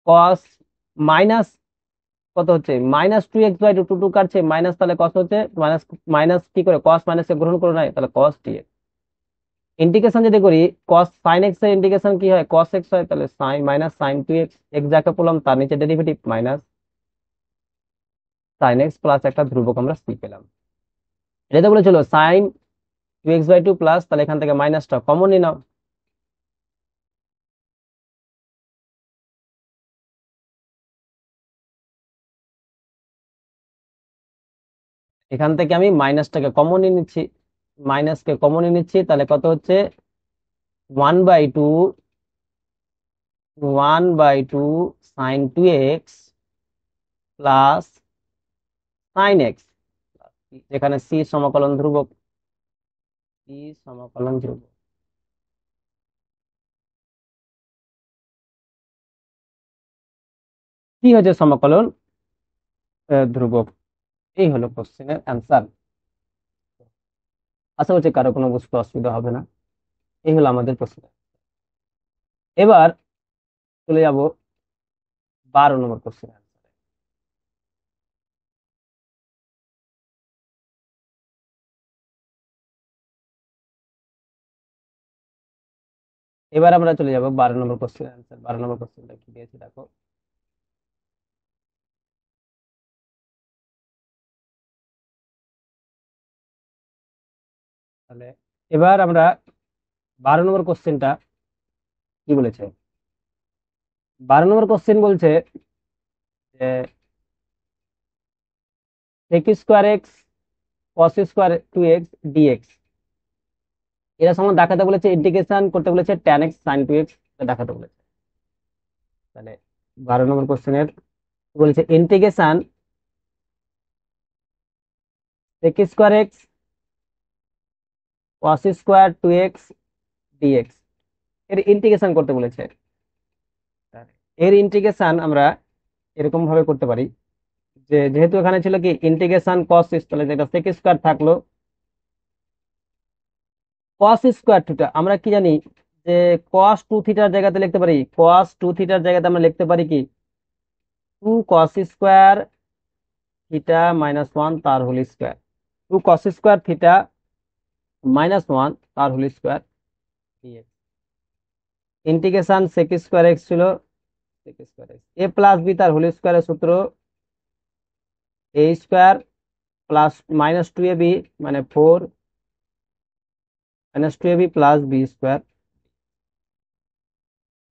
cos মাইনাস কত হচ্ছে -2x/2 2 2 কাটছে মাইনাস, তাহলে কত হচ্ছে মাইনাস, মাইনাস কি করে cos মাইনাসকে গ্রহণ করে নাই, তাহলে cos dx। ইন্টিগ্রেশন যদি করি cos sin x এর ইন্টিগ্রেশন কি হয় cos x হয়, তাহলে sin minus sin 2x, x যাকে পেলাম তার নিচে derivative minus sin x plus একটা ধ্রুবক আমরা c পেলাম, এটা তো বলেছিল sin 2x/2 প্লাস, তাহলে এখান থেকে মাইনাসটা কমন নিয়ে নাও, এখান থেকে আমি মাইনাসটাকে কমন নিয়ে নিচ্ছি, মাইনাসকে কমন নিয়ে নিচ্ছি, তাহলে কত হচ্ছে 1/2 1/2 sin 2x plus sin x, যেখানে c সমাকলন ধ্রুবক, c সমাকলন ধ্রুবক, কি হচ্ছে সমাকলন ধ্রুবক। এই হলো কোশ্চেনের অ্যান্সার। আশা করছি কারো কোনো বুঝতে অসুবিধা হবে না। এই হলো আমাদের প্রশ্ন। এবার চলে যাব 12 নম্বর কোশ্চেন। এবার আমরা চলে যাব 12 নম্বর কোশ্চেন অ্যান্সার। 12 নম্বর কোশ্চেনটা কি দিয়েছে দেখো, তাহলে এবার আমরা 12 নম্বর কোশ্চেনটা কি বলেছে, 12 নম্বর কোশ্চেন বলছে যে sec² x cos² 2x dx, এরা সমান দেখাতে বলেছে, ইন্টিগ্রেশন করতে বলেছে tan x sin 2x দেখাতে বলেছে। তাহলে 12 নম্বর কোশ্চেনের বলেছে integration sec² x cos² 2x dx এর ইন্টিগ্রেশন করতে বলেছে। এর ইন্টিগ্রেশন আমরা এরকম ভাবে করতে পারি, যে যেহেতু এখানে ছিল কি ইন্টিগ্রেশন cos, তাহলে যেটা sec² থাকলো cos² থিটা, আমরা কি জানি যে cos 2 থিটার জায়গাতে লিখতে পারি, cos 2 থিটার জায়গাতে আমরা লিখতে পারি কি 2 cos স্কোয়ার থিটা মাইনাস 1 তার whole square, 2 cos square theta minus 1 তার whole square dx. Integration sec square x ছিল sec square x, a plus b তার হোল স্কোয়ারের সূত্র a square plus minus 2ab মানে 4 minus 2ab plus b square.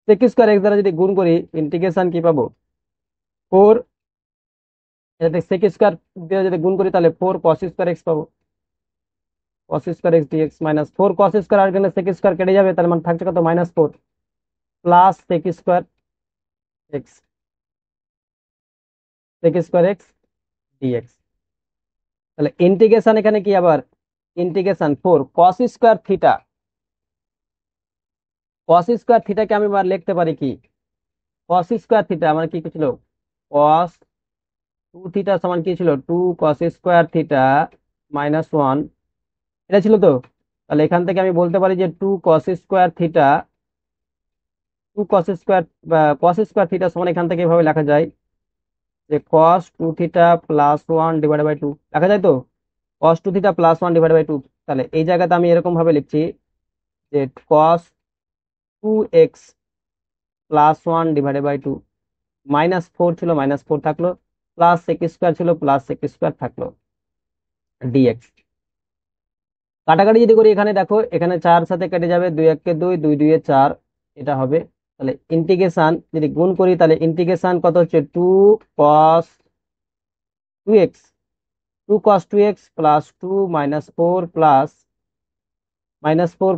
sec square x দ্বারা যদি গুণ করি ইন্টিগ্রেশন কি পাবো 4, এটাতে sec স্কোয়ার দিয়ে যদি গুণ করি তাহলে 4 cos স্কোয়ার এক্স পাবো, cos square x dx minus 4 cos square, আর এখানে sec স্কোয়ার কেটে যাবে, তার মানে থাকছে কত minus 4 plus sec square x, sec square x dx. তাহলে ইন্টিগ্রেশন এখানে কি আবার integration 4 cos square theta, cos square থিটাকে আমি আবার লিখতে পারি কি cos স্কোয়ার থিটা মানে কি ছিল cos 2 থিটা সমান কি ছিল 2 cos স্কোয়ার থিটা মাইনাস 1, এটা ছিল তো। তাহলে এখান থেকে আমি বলতে পারি যে 2 cos square theta, 2 cos square cos square theta সমান এখান থেকে এভাবে লেখা যায় যে cos 2 theta plus 1 divide by 2 লেখা যায় তো, cos 2 theta plus 1 divide by 2। তাহলে এই জায়গাতে আমি এরকম ভাবে লিখছি যে cos 2x plus 1 divide by 2, minus 4 ছিল মাইনাস 4 থাকলো, প্লাস sec স্কোয়ার ছিল প্লাস sec স্কোয়ার থাকলো ডিএক্স। কাটাকাটি যদি করি এখানে দেখো এখানে 4 সাথে কেটে যাবে, 2 1 কে 2, 2 2 এ 4, এটা হবে। তাহলে ইন্টিগ্রেশন যদি গুণ করি তাহলে ইন্টিগ্রেশন কত হচ্ছে 2 cos 2x, 2 cos 2x plus 2 minus 4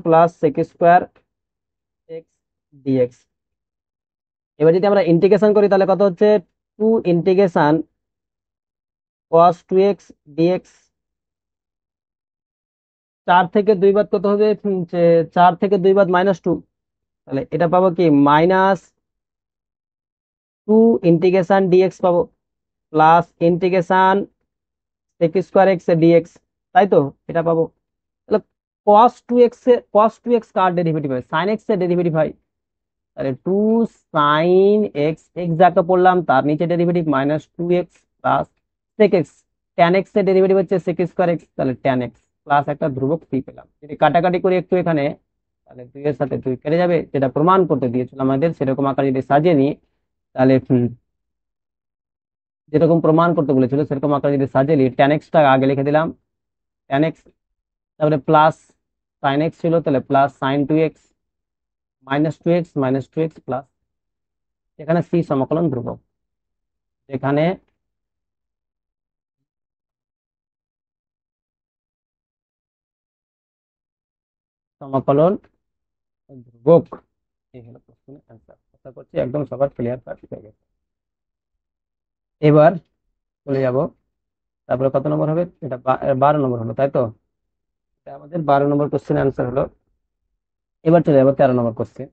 plus sec square x dx. এবার যদি আমরা ইন্টিগ্রেশন করি তাহলে কত হচ্ছে 2 ইন্টিগ্রেশন cos 2x ডিএক্স, 4 থেকে 2 বাদ কত হবে 4 থেকে 2 বাদ মাইনাস 2, তাহলে এটা পাবো কি মাইনাস 2 ইন্টিগ্রেশন ডিএক্স পাবো plus integration sec square x dx, তাই তো এটা পাবো। তাহলে cos 2x কার ডেরিভেটিভ হয় sin x এর ডেরিভেটিভ হয়, তাহলে 2 sin x এক্স যাকে পড়লাম তার নিচে derivative minus 2x plus sec x, tan x এর ডেরিভেটিভ হচ্ছে sec স্কোয়ার এক্স, তাহলে tan x প্লাস একটা ধ্রুবক p পেলাম। যদি কাটাকাটি করি একটু এখানে তাহলে 2 এর সাথে 2 কেটে যাবে, যেটা প্রমাণ করতে দিয়েছিল আমাদের সেরকম আকারে যদি সাজিয়ে নিই তাহলে যেরকম প্রমাণ করতে বলেছিল সেরকম আকারে যদি সাজিয়ে নিই tan x টা আগে লিখে দিলাম tan x, তারপরে প্লাস sin x ছিল তাহলে plus sin 2x minus two x plus এখানে c সমাকলন ধ্রুবক, এখানে সমাকলন ধ্রুবক। এই হলো প্রশ্নের অ্যান্সার। আশা করছি একদম সবার ক্লিয়ার কাট হয়ে গেছে। এবার চলে যাব, তারপরে কত নম্বর হবে এটা 12 নম্বর হলো তাই তো, এটা আমাদের 12 নম্বর কোশ্চেন অ্যান্সার হলো। এবার চলে যাবো 13 নম্বর কোশ্চেন,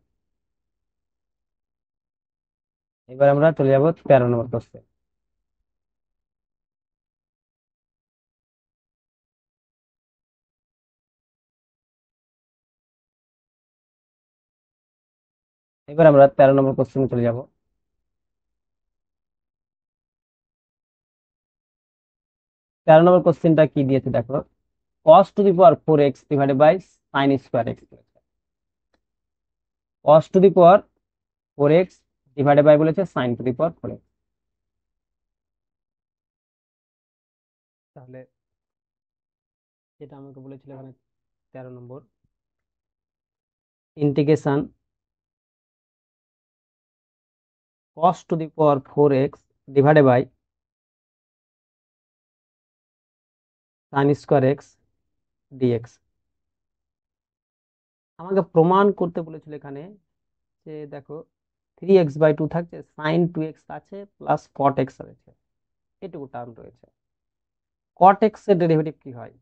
এবার আমরা চলে যাব 13 নম্বর কোশ্চেন। এবার আমরা 13 নম্বর কোশ্চেনে চলে যাব। 13 নম্বর কোশ্চেনটা কি দিয়েছে দেখো, cos to the power 4x divided by sin square x, cos to the power 4x divided by বলেছে sin to the power 4x। তাহলে যেটা আমাকে বলেছিল এখানে 13 নম্বর integration cos to the power 4x divided by sin square x dx. আমাকে প্রমাণ করতে বলেছিল এখানে যে দেখো 3x/2 থাকছে, sin 2x আছে প্লাস cot x রয়েছে, এটুকু টার্ম রয়েছে। cot x এর ডেরিভেটিভ কি হয়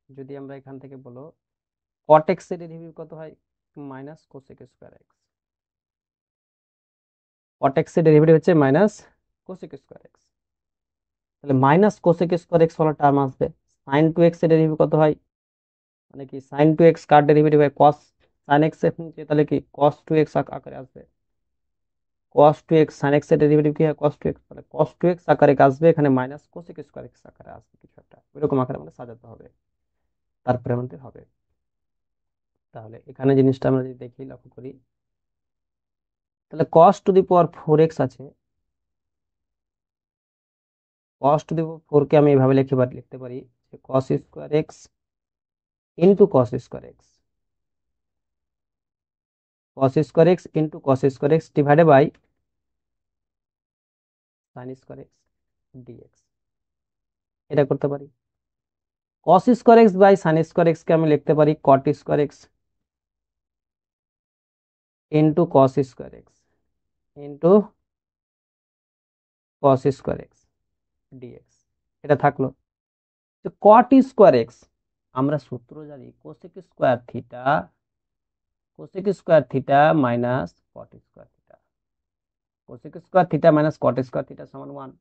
যদি আমরা এখান থেকে বলো cot x এর ডেরিভেটিভ কত হয় minus cosec square x, cot x এর ডেরিভেটিভ হচ্ছে মাইনাস কোসেক স্কোয়ার এক্স, তাহলে মাইনাস কোসেক স্কোয়ার এক্স হলো টার্ম আসবে। sin 2x এর ডেরিভেটিভ কত হয় মানে কি sin 2x কার ডেরিভেটিভ হয় cos সাইন এক্স এর নিচে তাহলে কি কস টু এক্স আকারে আসবে, কস টু এক্স সাইন এক্স এর ডেরিভেটিভ কি হয় কস টু এক্স, তাহলে কস টু এক্স আকারে আসবে, এখানে মাইনাস কোসেক স্কোয়ার এক্স আকারে আসবে, কিছু একটা ওইরকম আকারে আমাদের সাজাতে হবে, তারপরে আমাদের হবে। তাহলে এখানে জিনিসটা আমরা যদি দেখি লক্ষ্য করি, তাহলে cos to the power four x আছে, cos to the power four কে আমি এভাবে লিখতে পারি যে cos square x into cos square x, cos square x into cos square x divided by sine square x dx, এটা করতে পারি। Cos square x by sine square x কে আমি লিখতে পারি cot square x into cos square x into cos square x dx, এটা থাকলো। Cot square x আমরা সূত্র জানি cosec square theta minus cot square theta, cosec square theta minus cot square theta সমান 1।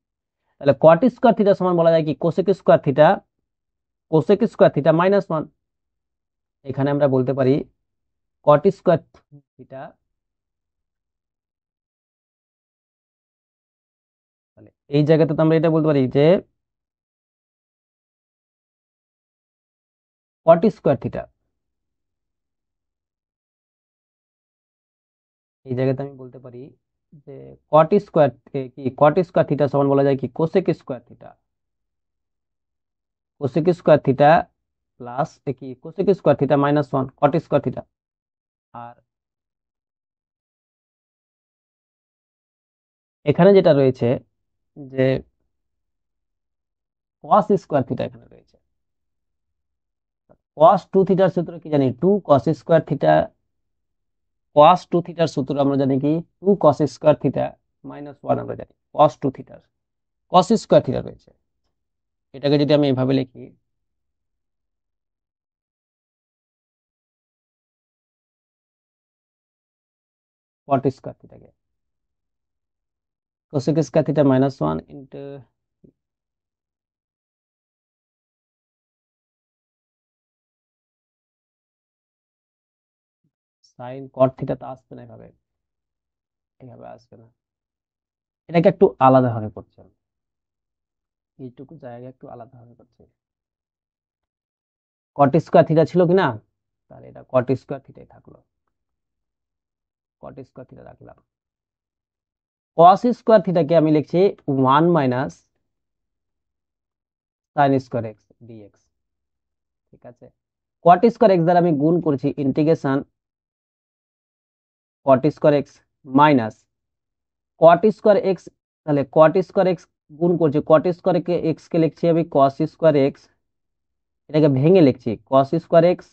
তাহলে কট স্কোয়ার থিটা সমান বলা যায় কি কোসেক স্কোয়ার থিটা মাইনাস 1। এখানে আমরা বলতে পারি কট স্কোয়ার থিটা, তাহলে এই জায়গাতে তো আমরা এটা বলতে পারি যে কট স্কোয়ার থিটা, এই জায়গাতে আমি বলতে পারি যে কট স্কোয়ার থিটা সমান বলা যায় কি cosec square theta, cosec square theta plus কি cosec square theta minus 1 cot square theta, আর এখানে যেটা রয়েছে যে কস স্কোয়ার থিটা এখানে রয়েছে, কস টু থিটার সূত্র কি জানি two cos square theta, cos two থিটার সূত্র আমরা জানি কি two cos square theta minus 1 আমরা জানি কস টু থিটার, কস স্কোয়ার থিটা রয়েছে, এটাকে যদি আমি এভাবে লিখি কট স্কোয়ার থিটাকে cosec square theta minus 1 into sine cot theta তো আসবে না এভাবে, এভাবে আসবে না, এটাকে একটু আলাদা ভাবে করছে, এইটুকু জায়গা একটু আলাদা ভাবে করছে। কট স্কোয়ার থিটা ছিল কিনা, তাহলে এটা কট স্কোয়ার থিটাই থাকলো, কট স্কোয়ার থিটা রাখলাম। কস স্কোয়ার থিটাকে আমি লিখছি 1 minus sine square x dx, ঠিক আছে। কট স্কোয়ার এক্স দ্বারা আমি গুণ করছি integration cot square x minus cot square x, তাহলে কট স্কোয়ার এক্স গুণ করছি কট স্কোয়ার এক্স কে লিখছি আমি কস স্কোয়ার এক্স, এটাকে ভেঙে লিখছি cos square x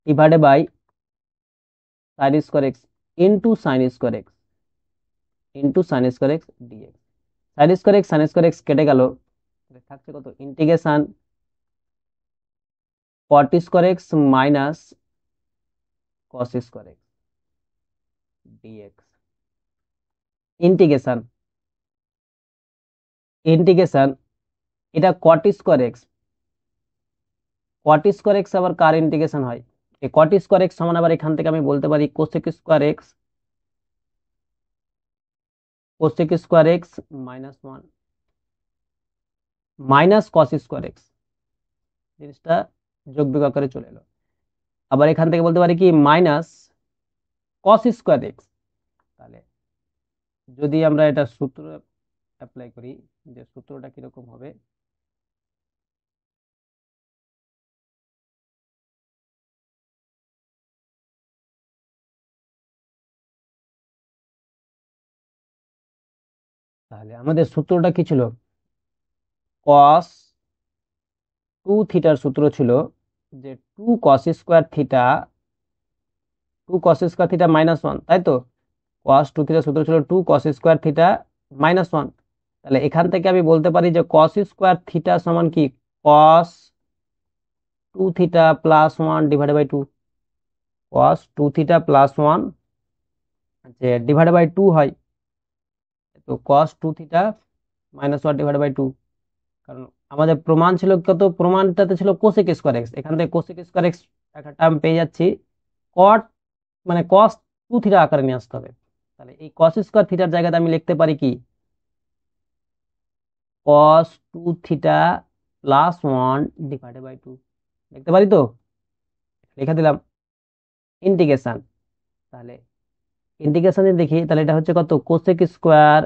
divided by sine square x into sine square x dx, sine square x কেটে গেল, থাকছে কত integration cot square x minus cos square x dx, integration integration এটা cot square x, cot square x আবার কার integration হয়, এই কট square x সমান আবার এখান থেকে আমি বলতে পারি cosec square x minus 1 minus cos square x, জিনিসটা যোগ বিয়োগ আকারে চলে এলো। আবার এখান থেকে বলতে পারি কি মাইনাস কস স্কোয়ার এক্স, তাহলে যদি আমরা এটা সূত্র অ্যাপ্লাই করি, যে সূত্রটা কিরকম হবে, তাহলে আমাদের সূত্রটা কি ছিল, কস টু থিটার সূত্র ছিল যে two cos square theta minus 1, তাই তো, কস টু থিটার সূত্র ছিল two cos square theta minus 1, তাহলে এখান থেকে আমি বলতে পারি যে কস স্কোয়ার থিটা সমান কি cos two theta plus 1 divided by 2, cos two theta plus 1 যে ডিভাইডেড বাই 2 হয়, তো cos two theta minus 1 divided by 2, কারণ আমাদের প্রমাণ ছিল কত, প্রমাণটাতে ছিল কোসেক স্কোয়ার এক্স, এখান থেকে কোসেক স্কোয়ার এক্স একটা টার্ম পেয়ে যাচ্ছি, কট মানে কস টু থিটা আকারে নিয়ে আসতে হবে। তাহলে এই কস স্কোয়ার থিটার জায়গাতে আমি লিখতে পারি কি, cos two theta plus one divided by two, লিখতে পারি তো? লিখে দিলাম ইন্টিগ্রেশন। তাহলে ইন্টিগ্রেশন যদি দেখি তাহলে এটা হচ্ছে কত, cosec square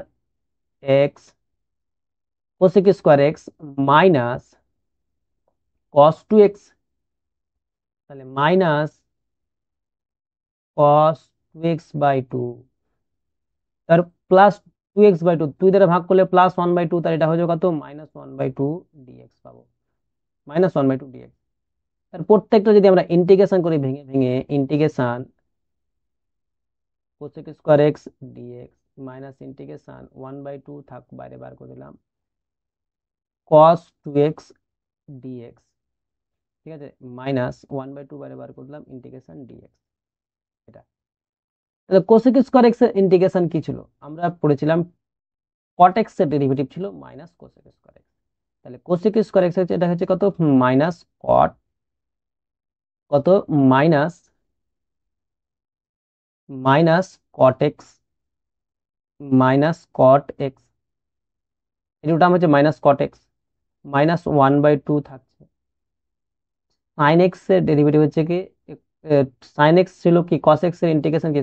x, cosec square x minus cos two x, তাহলে minus cos two x by two, তার plus two x by two, দুই দ্বারা ভাগ করলে প্লাস ওয়ান বাই টু, তার এটা হয়ে যাবে কত, minus one by two dx পাবো, minus one by two dx. তার প্রত্যেকটা যদি আমরা ইন্টিগ্রেশন করি ভেঙে ভেঙে, integration cosec square x dx minus integration one by two থাক বাইরে বার করে দিলাম কস টু এক্স ডিএক্স, ঠিক আছে, মাইনাস ওয়ান বাই টু বাইরে বার করে দিলাম ইন্টিগ্রেশন ডিএক্স। এটা তাহলে কোসেক স্কোয়ার এক্স এর ইন্টিগ্রেশন কি ছিল, আমরা পড়েছিলাম কট এক্স এর ডেরিভেটিভ ছিল মাইনাস কোসেক স্কোয়ার এক্স। তাহলে কোসেক স্কোয়ার এক্স হচ্ছে, এটা হচ্ছে কত, মাইনাস কট, কত, minus minus cot x, minus cot x, এটা হচ্ছে minus cot x, minus one by two থাকছে সাইন এক্স এর ডেরিভেটিভ হচ্ছে কি, সাইন এক্স ছিল কি কস এক্স এর ইন্টিগ্রেশন কি,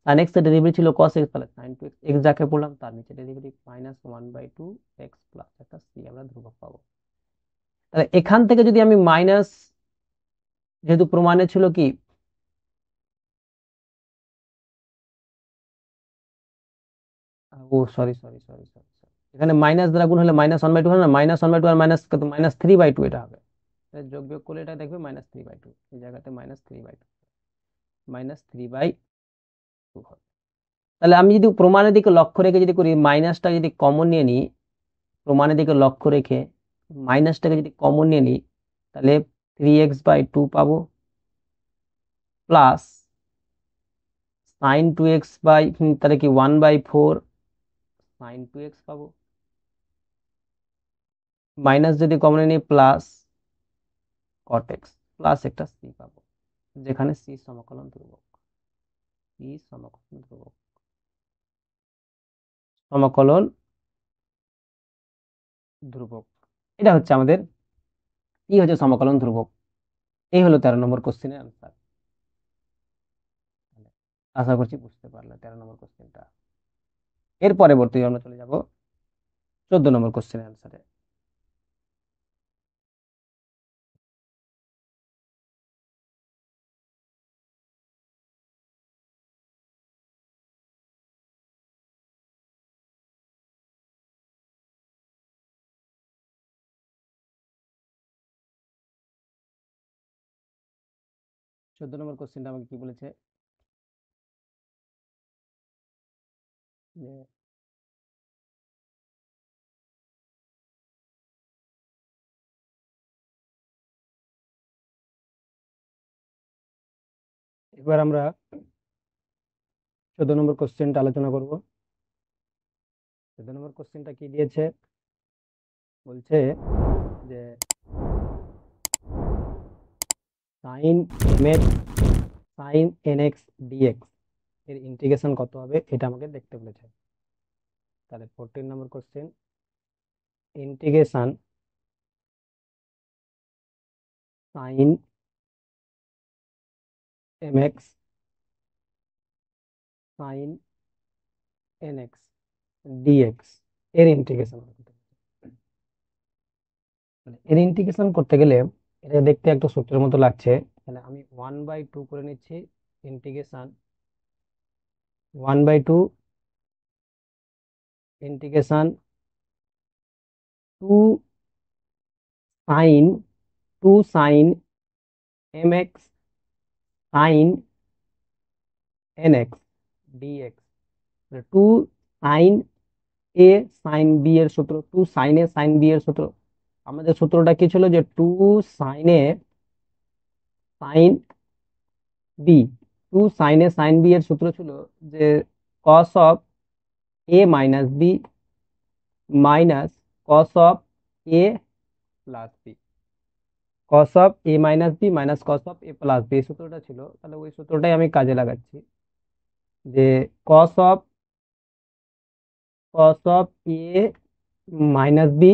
সাইন এক্স এর ডেরিভেটিভ ছিল কস এক্স, তাহলে সাইন টু এক্স, এক্স যাকে বললাম তার নিচে derivative minus one by two x plus একটা সি আমরা ধ্রুবক পাবো। তাহলে এখান থেকে যদি আমি মাইনাস, যেহেতু প্রমাণে ছিল কি, ও সরি সরি সরি সরি, এখানে মাইনাস দ্বারা গুণ হলে মাইনাস ওয়ান বাই টু হয় না, মাইনাস ওয়ান বাই টু আর মাইনাস কত, মাইনাস থ্রি বাই টু এটা হবে, যোগ বিয়োগ করলে এটা দেখবে মাইনাস থ্রি বাই টু, এই জায়গাতে minus three by two, minus three by two হবে। তাহলে আমি যদি প্রমাণের দিকে লক্ষ্য রেখে যদি করি, মাইনাসটা যদি কমন নিয়ে নিই, প্রমাণের দিকে লক্ষ্য রেখে মাইনাসটাকে যদি কমন নিয়ে নিই, তাহলে থ্রি এক্স বাই টু পাবো plus sine two x by, তাহলে কি one by four sine two x পাবো, মাইনাস যদি কমন নিই প্লাস কট এক্স প্লাস একটা সি পাবো, যেখানে সি সমকলন ধ্রুবক, সি সমকলন ধ্রুবক, সমকলন ধ্রুবক, এটা হচ্ছে আমাদের কি হচ্ছে সমকলন ধ্রুবক। এই হলো 13 নম্বর কোশ্চেনের আনসার। আশা করছি বুঝতে পারলে 13 নম্বর কোশ্চেনটা। এর পরবর্তী আমরা চলে যাব 14 নম্বর কোশ্চেনের আনসারে। চোদ্দ নম্বর কোশ্চেনটা আমাকে কি বলেছে, যে এবার আমরা 14 নম্বর কোশ্চেনটা আলোচনা করব। 14 নম্বর কোশ্চেনটা কি দিয়েছে, বলছে যে sine m x sine n x dx এর ইন্টিগ্রেশন কত হবে, এটা আমাকে দেখতে বলেছে। তাহলে 14 নম্বর question, integration sine m x sine n x dx এর ইন্টিগ্রেশন, এর ইন্টিগ্রেশন করতে গেলে এটা দেখতে একটা সূত্রের মতো লাগছে, তাহলে আমি ওয়ান বাই টু করে নিচ্ছি integration one by two integration two sine two sine m x sine n x dx, two sine a sine b এর সূত্র, two sine a sine b এর সূত্র, আমাদের সূত্রটা কি ছিল, যে two sine a sine b, two sine a sine b এর সূত্র ছিল যে cos of a minus b minus cos of a plus b, cos of a minus b minus cos of a plus B, এই সূত্রটা ছিল, তাহলে ওই সূত্রটাই আমি কাজে লাগাচ্ছি, যে cos of a minus b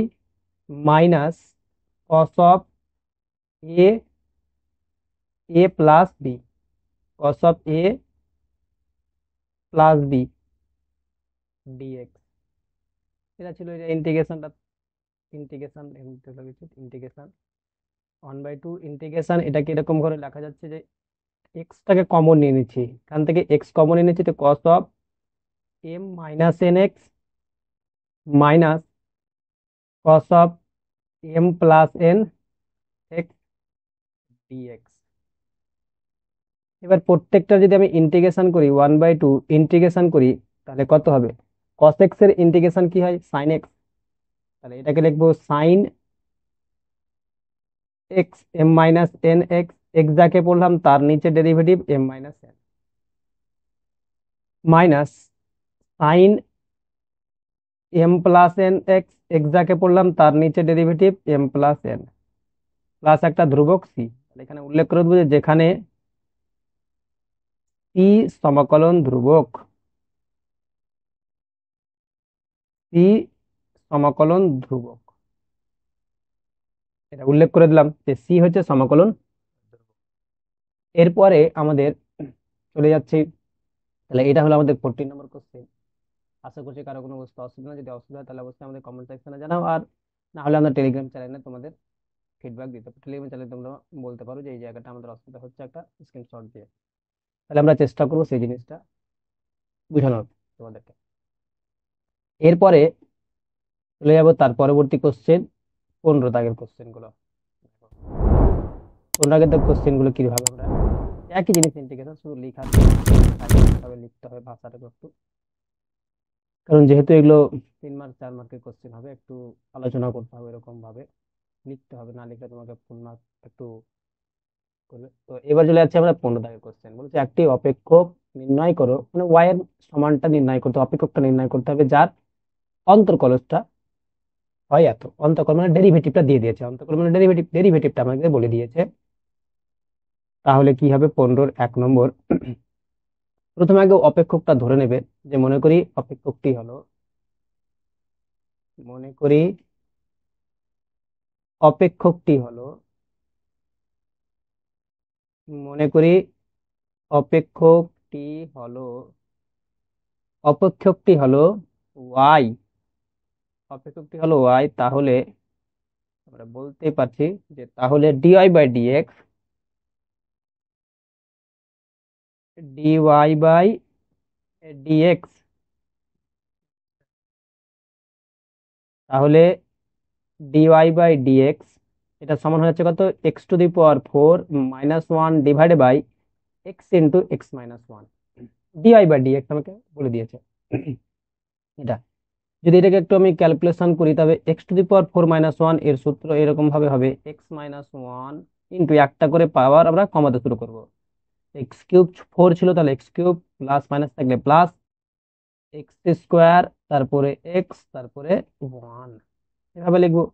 minus cos of a plus b, cos of a plus b dx. এটা ছিল এটা ইন্টিগ্রেশনটা, ইন্টিগ্রেশন 1/2 ইন্টিগ্রেশন। এটাকে এরকম করে লেখা যাচ্ছে যে এক্সটাকে কমন নিয়ে নিচ্ছি, এখান থেকে এক্স কমন নিয়ে নিচ্ছি, তো cos of m minus n x minus cos of m plus n x dx. এবার প্রত্যেকটা যদি আমি ইন্টিগ্রেশন করি 1/2 ইন্টিগ্রেশন করি, তাহলে কত হবে? কস এক্স এর ইন্টিগ্রেশন কি হয়? Sine x. তাহলে এটাকে লিখবো sine x m minus n x, x যাকে বললাম তার নিচে derivative m minus n, minus sine m plus n x, x যাকে পড়লাম তার নিচে derivative m plus n, plus একটা ধ্রুবক সি। এখানে উল্লেখ করে দেবো যে যেখানে সি সমাকলন ধ্রুবক, সি সমাকলন ধ্রুবক, এটা উল্লেখ করে দিলাম যে সি হচ্ছে সমাকলন। এরপরে আমাদের চলে যাচ্ছে, তাহলে এটা হলো আমাদের 14 নম্বর কোশ্চেন। আশা করছি কারো কোনো বুঝতে অসুবিধা নেই, যদি অসুবিধা হয় তাহলে অবশ্যই আমাদের কমেন্ট সেকশনে জানাও, আর না হলে আমরা টেলিগ্রাম চ্যানেলে তোমাদের ফিডব্যাক দিতে পারো। টেলিগ্রাম চ্যানেলে তোমরা বলতে পারো যে এই জায়গাটা আমাদের অসুবিধা হচ্ছে, একটা স্ক্রিনশট দিয়ে। তাহলে আমরা চেষ্টা করবো সেই জিনিসটা বুঝানোর তোমাদেরকে। এরপরে চলে যাবো তার পরবর্তী কোশ্চেন, 15 দাগের কোশ্চেন গুলো। 15 দাগের কোশ্চেন গুলো কিভাবে আমরা একই জিনিস ইন্টিগ্রেশন, শুধু লেখা লিখতে হবে ভাষাটা একটু, কারণ যেহেতু এগুলো 3 মার্ক 4 মার্কের কোশ্চেন হবে, একটু আলোচনা করতে হবে, এরকম ভাবে লিখতে হবে, না লিখলে তোমাকে ফুল মার্ক একটু করবে। তো এবার চলে যাচ্ছে আমরা 15 দাগের কোশ্চেন, বলছে একটি অপেক্ষক নির্ণয় করো, মানে ওয়াই এর সমানটা নির্ণয় করতে, অপেক্ষকটা নির্ণয় করতে হবে যার অন্তর্কলজটা হয় এত। অন্তর্কল মানে ডেরিভেটিভটা দিয়ে দিয়েছে, অন্তর্কল মানে ডেরিভেটিভটা আমাকে বলে দিয়েছে। তাহলে কি হবে? 15-1 নম্বর, প্রথমে আগে অপেক্ষকটা ধরে নেবে, যে মনে করি অপেক্ষকটি হলো, মনে করি অপেক্ষকটি হলো, মনে করি অপেক্ষকটি হলো, অপেক্ষকটি হলো ওয়াই, অপেক্ষকটি হলো ওয়াই, তাহলে আমরা বলতে পারছি যে তাহলে dy by dx, dy by dx, তাহলে ডিওয়াই বাই ডিএক্স এটা সমান হচ্ছে কত? x⁴ -1 divided by x into x minus one. Dy by dx আমাকে বলে দিয়েছে এটা। যদি এটাকে একটু আমি ক্যালকুলেশন করি, তবে x⁴ -1 এর সূত্র এরকম ভাবে হবে x-1 ইন্টু একটা করে পাওয়ার আমরা কমাতে শুরু করব। x³ 4 ছিল, তাহলে x³ প্লাস মাইনাস থাকলে প্লাস x², তারপরে এক্স, তারপরে 1, এভাবে লিখবো।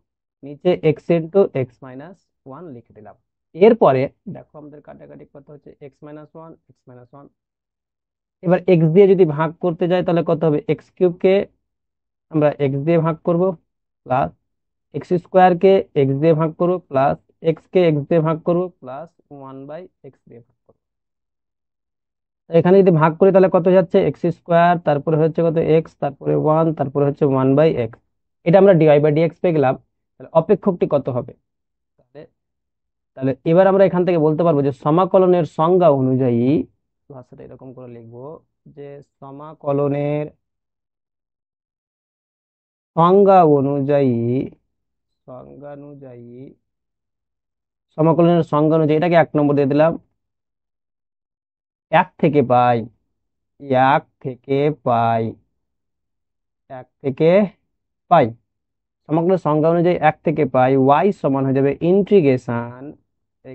নিচে x into x minus one লিখে দিলাম। এরপরে দেখো আমাদের কাটাকাটি কত হচ্ছে, x-1 x-1। এবার এক্স দিয়ে যদি ভাগ করতে যাই তাহলে কত হবে? x³ কে আমরা এক্স দিয়ে ভাগ করব, প্লাস x² কে এক্স দিয়ে ভাগ করব, প্লাস এক্স কে এক্স দিয়ে ভাগ করব, প্লাস 1/x দিয়ে ভাগ করব। তো এখানে যদি ভাগ করি তাহলে কত যাচ্ছে? x², তারপরে হচ্ছে কত এক্স, তারপরে 1, তারপরে হচ্ছে 1/x। এটা আমরা ডিওয়াই বাই ডিএক্স পেয়ে গেলাম। তাহলে অপেক্ষকটি কত হবে? তাহলে তাহলে এবার আমরা এখান থেকে বলতে পারবো যে সমাকলনের সংজ্ঞা অনুযায়ী, ভাষাটা এরকম করে লিখবো যে সমাকলনের সংজ্ঞা অনুযায়ী, সংজ্ঞানুযায়ী, সমাকলনের সংজ্ঞা অনুযায়ী এটাকে 1 নম্বর দিয়ে দিলাম, 1 থেকে পাই, 1 থেকে পাই, 1 থেকে পাই। সমাকলনের সংজ্ঞা অনুযায়ী 1 থেকে পাই ওয়াই সমান হয়ে যাবে integration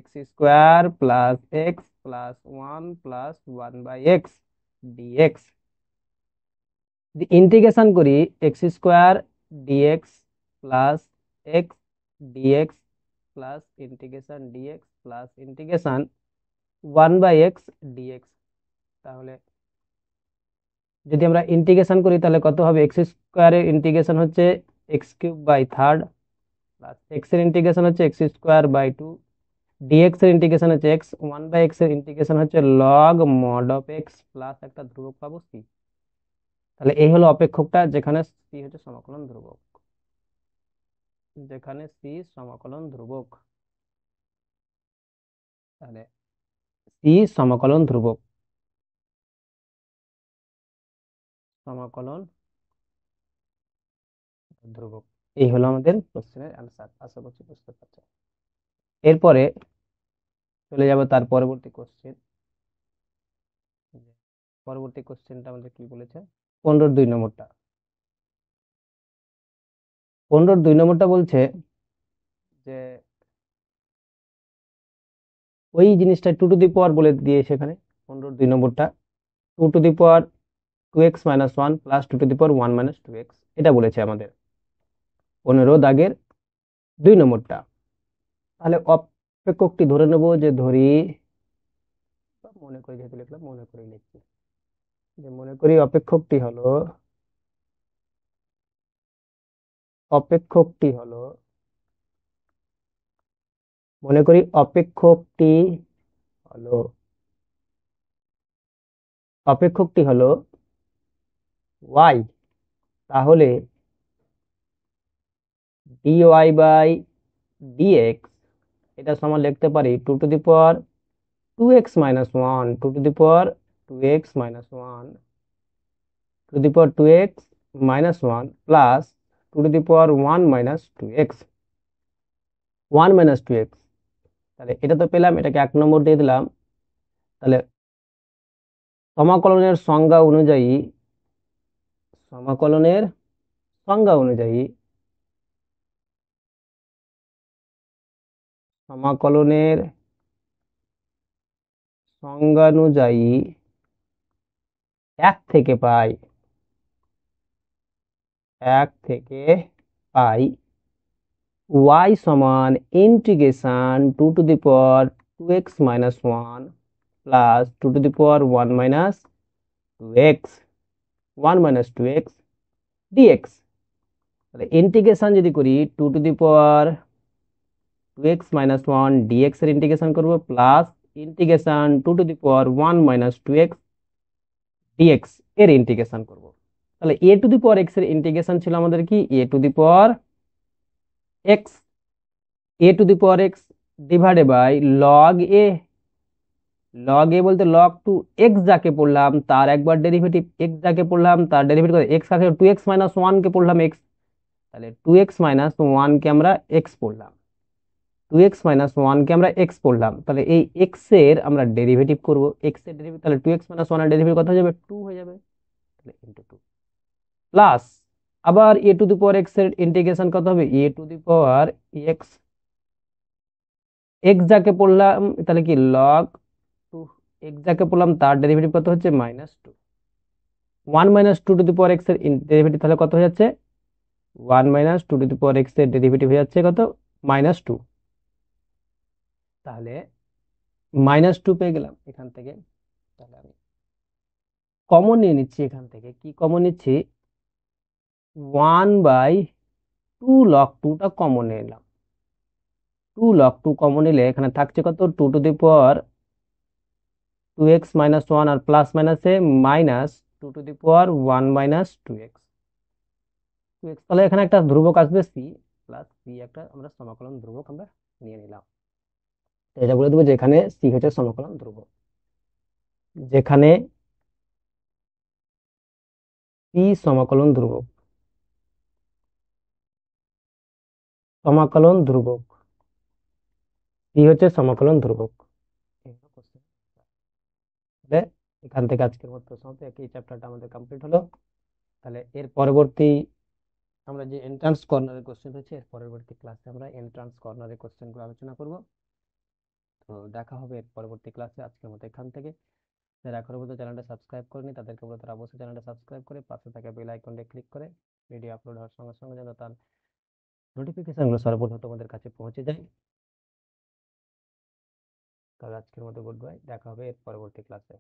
x² plus x plus 1 plus 1/x dx. যদি ইন্টিগ্রেশন করি x² dx plus x dx, plus integration dx plus integration 1/x dx. তাহলে যদি আমরা ইন্টিগ্রেশন করি তাহলে কত হবে, এক্স স্কোয়ারের ইন্টিগ্রেশন হচ্ছে x³ প্লাস এক্স এর ইন্টিগ্রেশন হচ্ছে x²/2, ডিএক্স এর ইন্টিগ্রেশন হচ্ছে এক্স, 1/x এর ইন্টিগ্রেশন হচ্ছে log mod of x plus একটা ধ্রুবক পাবো সি। তাহলে এই হলো অপেক্ষকটা যেখানে সি হচ্ছে সমাকলন ধ্রুবক, যেখানে সি সমাকলন ধ্রুবক। তাহলে সি সমাকলন ধ্রুবক, সমাকলন ধ্রুবক। এই হলো আমাদের কোশ্চেনের অ্যান্সার, আশা করছি বুঝতে পারছো। এরপরে চলে যাব তার পরবর্তী কোশ্চেন। পরবর্তী কোশ্চেনটা আমাদের কি বলেছে, 15-2 নম্বরটা। 15-2 নম্বরটা বলছে যে ওই জিনিসটা 2 টু দি পাওয়ার বলে দিয়ে সেখানে 15-2 নম্বরটা 2 two the power 2x - 1 plus 2 two the power 1 - 2x, এটা বলেছে আমাদের 15 দাগের 2 নম্বরটা। তাহলে অপেক্ষকটি ধরে নেব, যে ধরি, মনে করি যেহেতু লিখলাম মনে করে লিখছি, যে মনে করি অপেক্ষকটি হলো মনে করি হলো অপেক্ষকটি হলো y। তাহলে dy/dx এটা সমান লিখতে পারি 2 two the power 2x - 1 2 two the power 2x - 1 plus 2 two the power 1 - 2x 1 - 2x। তাহলে এটা তো পেলাম, এটাকে 1 নম্বর দিয়ে দিলাম। তাহলে সমাকলনের সংজ্ঞা অনুযায়ী সমাকলনের সংজ্ঞা অনুযায়ী সমাকলনের সংজ্ঞানুযায়ী 1 থেকে পাই y সমান integration 2 two the power 2x - 1 plus 2 two the power 1 - 2x 1 - 2x dx। তাহলে ইন্টিগ্রেশন যদি করি 2 two the power 2x - 1 dx এর ইন্টিগ্রেশন করব plus integration 2 two the power 1 - 2x dx এর ইন্টিগ্রেশন করব। তাহলে a two the power x এর integration ছিল আমাদের কি x a two the power x divided by log a বলতে log 2 x যাকে পড়লাম তার একবার ডেরিভেটিভ, x যাকে পড়লাম তার ডেরিভেটিভ করে x কাকে 2x - 1 কে পড়লাম x, তাহলে 2x - 1 কে আমরা x পড়লাম 2x - 1 কে আমরা x পড়লাম। তাহলে এই x এর আমরা ডেরিভেটিভ করব, x এর ডেরিভেটিভ, তাহলে 2x - 1 এর ডেরিভেটিভ কত হয়ে যাবে 2 হয়ে যাবে, তাহলে ইনটু 2 প্লাস আবার a two the power x এর ইন্টিগ্রেশন কত হবে a two the power x x যাকে পড়লাম তাহলে কি log 2 x যাকে পড়লাম তার ডেরিভেটিভ কত হচ্ছে -2 1 - 2 টু দি পাওয়ার x এর ডেরিভেটিভ তাহলে কত হয়ে যাচ্ছে 1 - 2 টু দি পাওয়ার x এর ডেরিভেটিভ হয়ে যাচ্ছে কত -2। তাহলে -2 পেয়ে গেলাম এখান থেকে। তাহলে আমি কমন নিয়ে নিচ্ছি, এখান থেকে কি কমন নিচ্ছি 1/2 log 2টা কমন নিয়ে নিলাম। 2 log 2 কমন নিলে এখানে থাকছে কত 2 two the power 2x - 1 R plus মাইনাসে -2 টু দি পাওয়ার 1 - 2x। তাহলে এখানে একটা ধ্রুবক আসবে সি, প্লাস সি একটা আমরা সমাকলন ধ্রুবক আমরা নিয়ে নিলাম। এটা বলে দেবো যে এখানে সি হচ্ছে সমাকলন ধ্রুবক, যেখানে সি সমাকলন ধ্রুবক, সমাকলন ধ্রুবক সি হচ্ছে সমাকলন ধ্রুবক। তাহলে এখান থেকে আজকের মতো সমাপ্ত, একই চ্যাপ্টারটা আমাদের কমপ্লিট হলো। তাহলে এর পরবর্তী আমরা যে এন্ট্রান্স কর্নারের কোশ্চেন হচ্ছে, এর পরবর্তী ক্লাসে আমরা এন্ট্রান্স কর্নারের কোশ্চেনগুলো আলোচনা করব। তো দেখা হবে এর পরবর্তী ক্লাসে, আজকের মতো এখান থেকে। যারা এখনো পর্যন্ত চ্যানেলটা সাবস্ক্রাইব করেনি তাদেরকে বলতে তারা অবশ্যই চ্যানেলটা সাবস্ক্রাইব করে পাশে থাকা বেল আইকনটা ক্লিক করে ভিডিও আপলোড হওয়ার সঙ্গে সঙ্গে যেন তার নোটিফিকেশনগুলো সর্বপ্রথম তোমাদের কাছে পৌঁছে যায়। তবে আজকের মতো গুড বাই, দেখা হবে এর পরবর্তী ক্লাসে।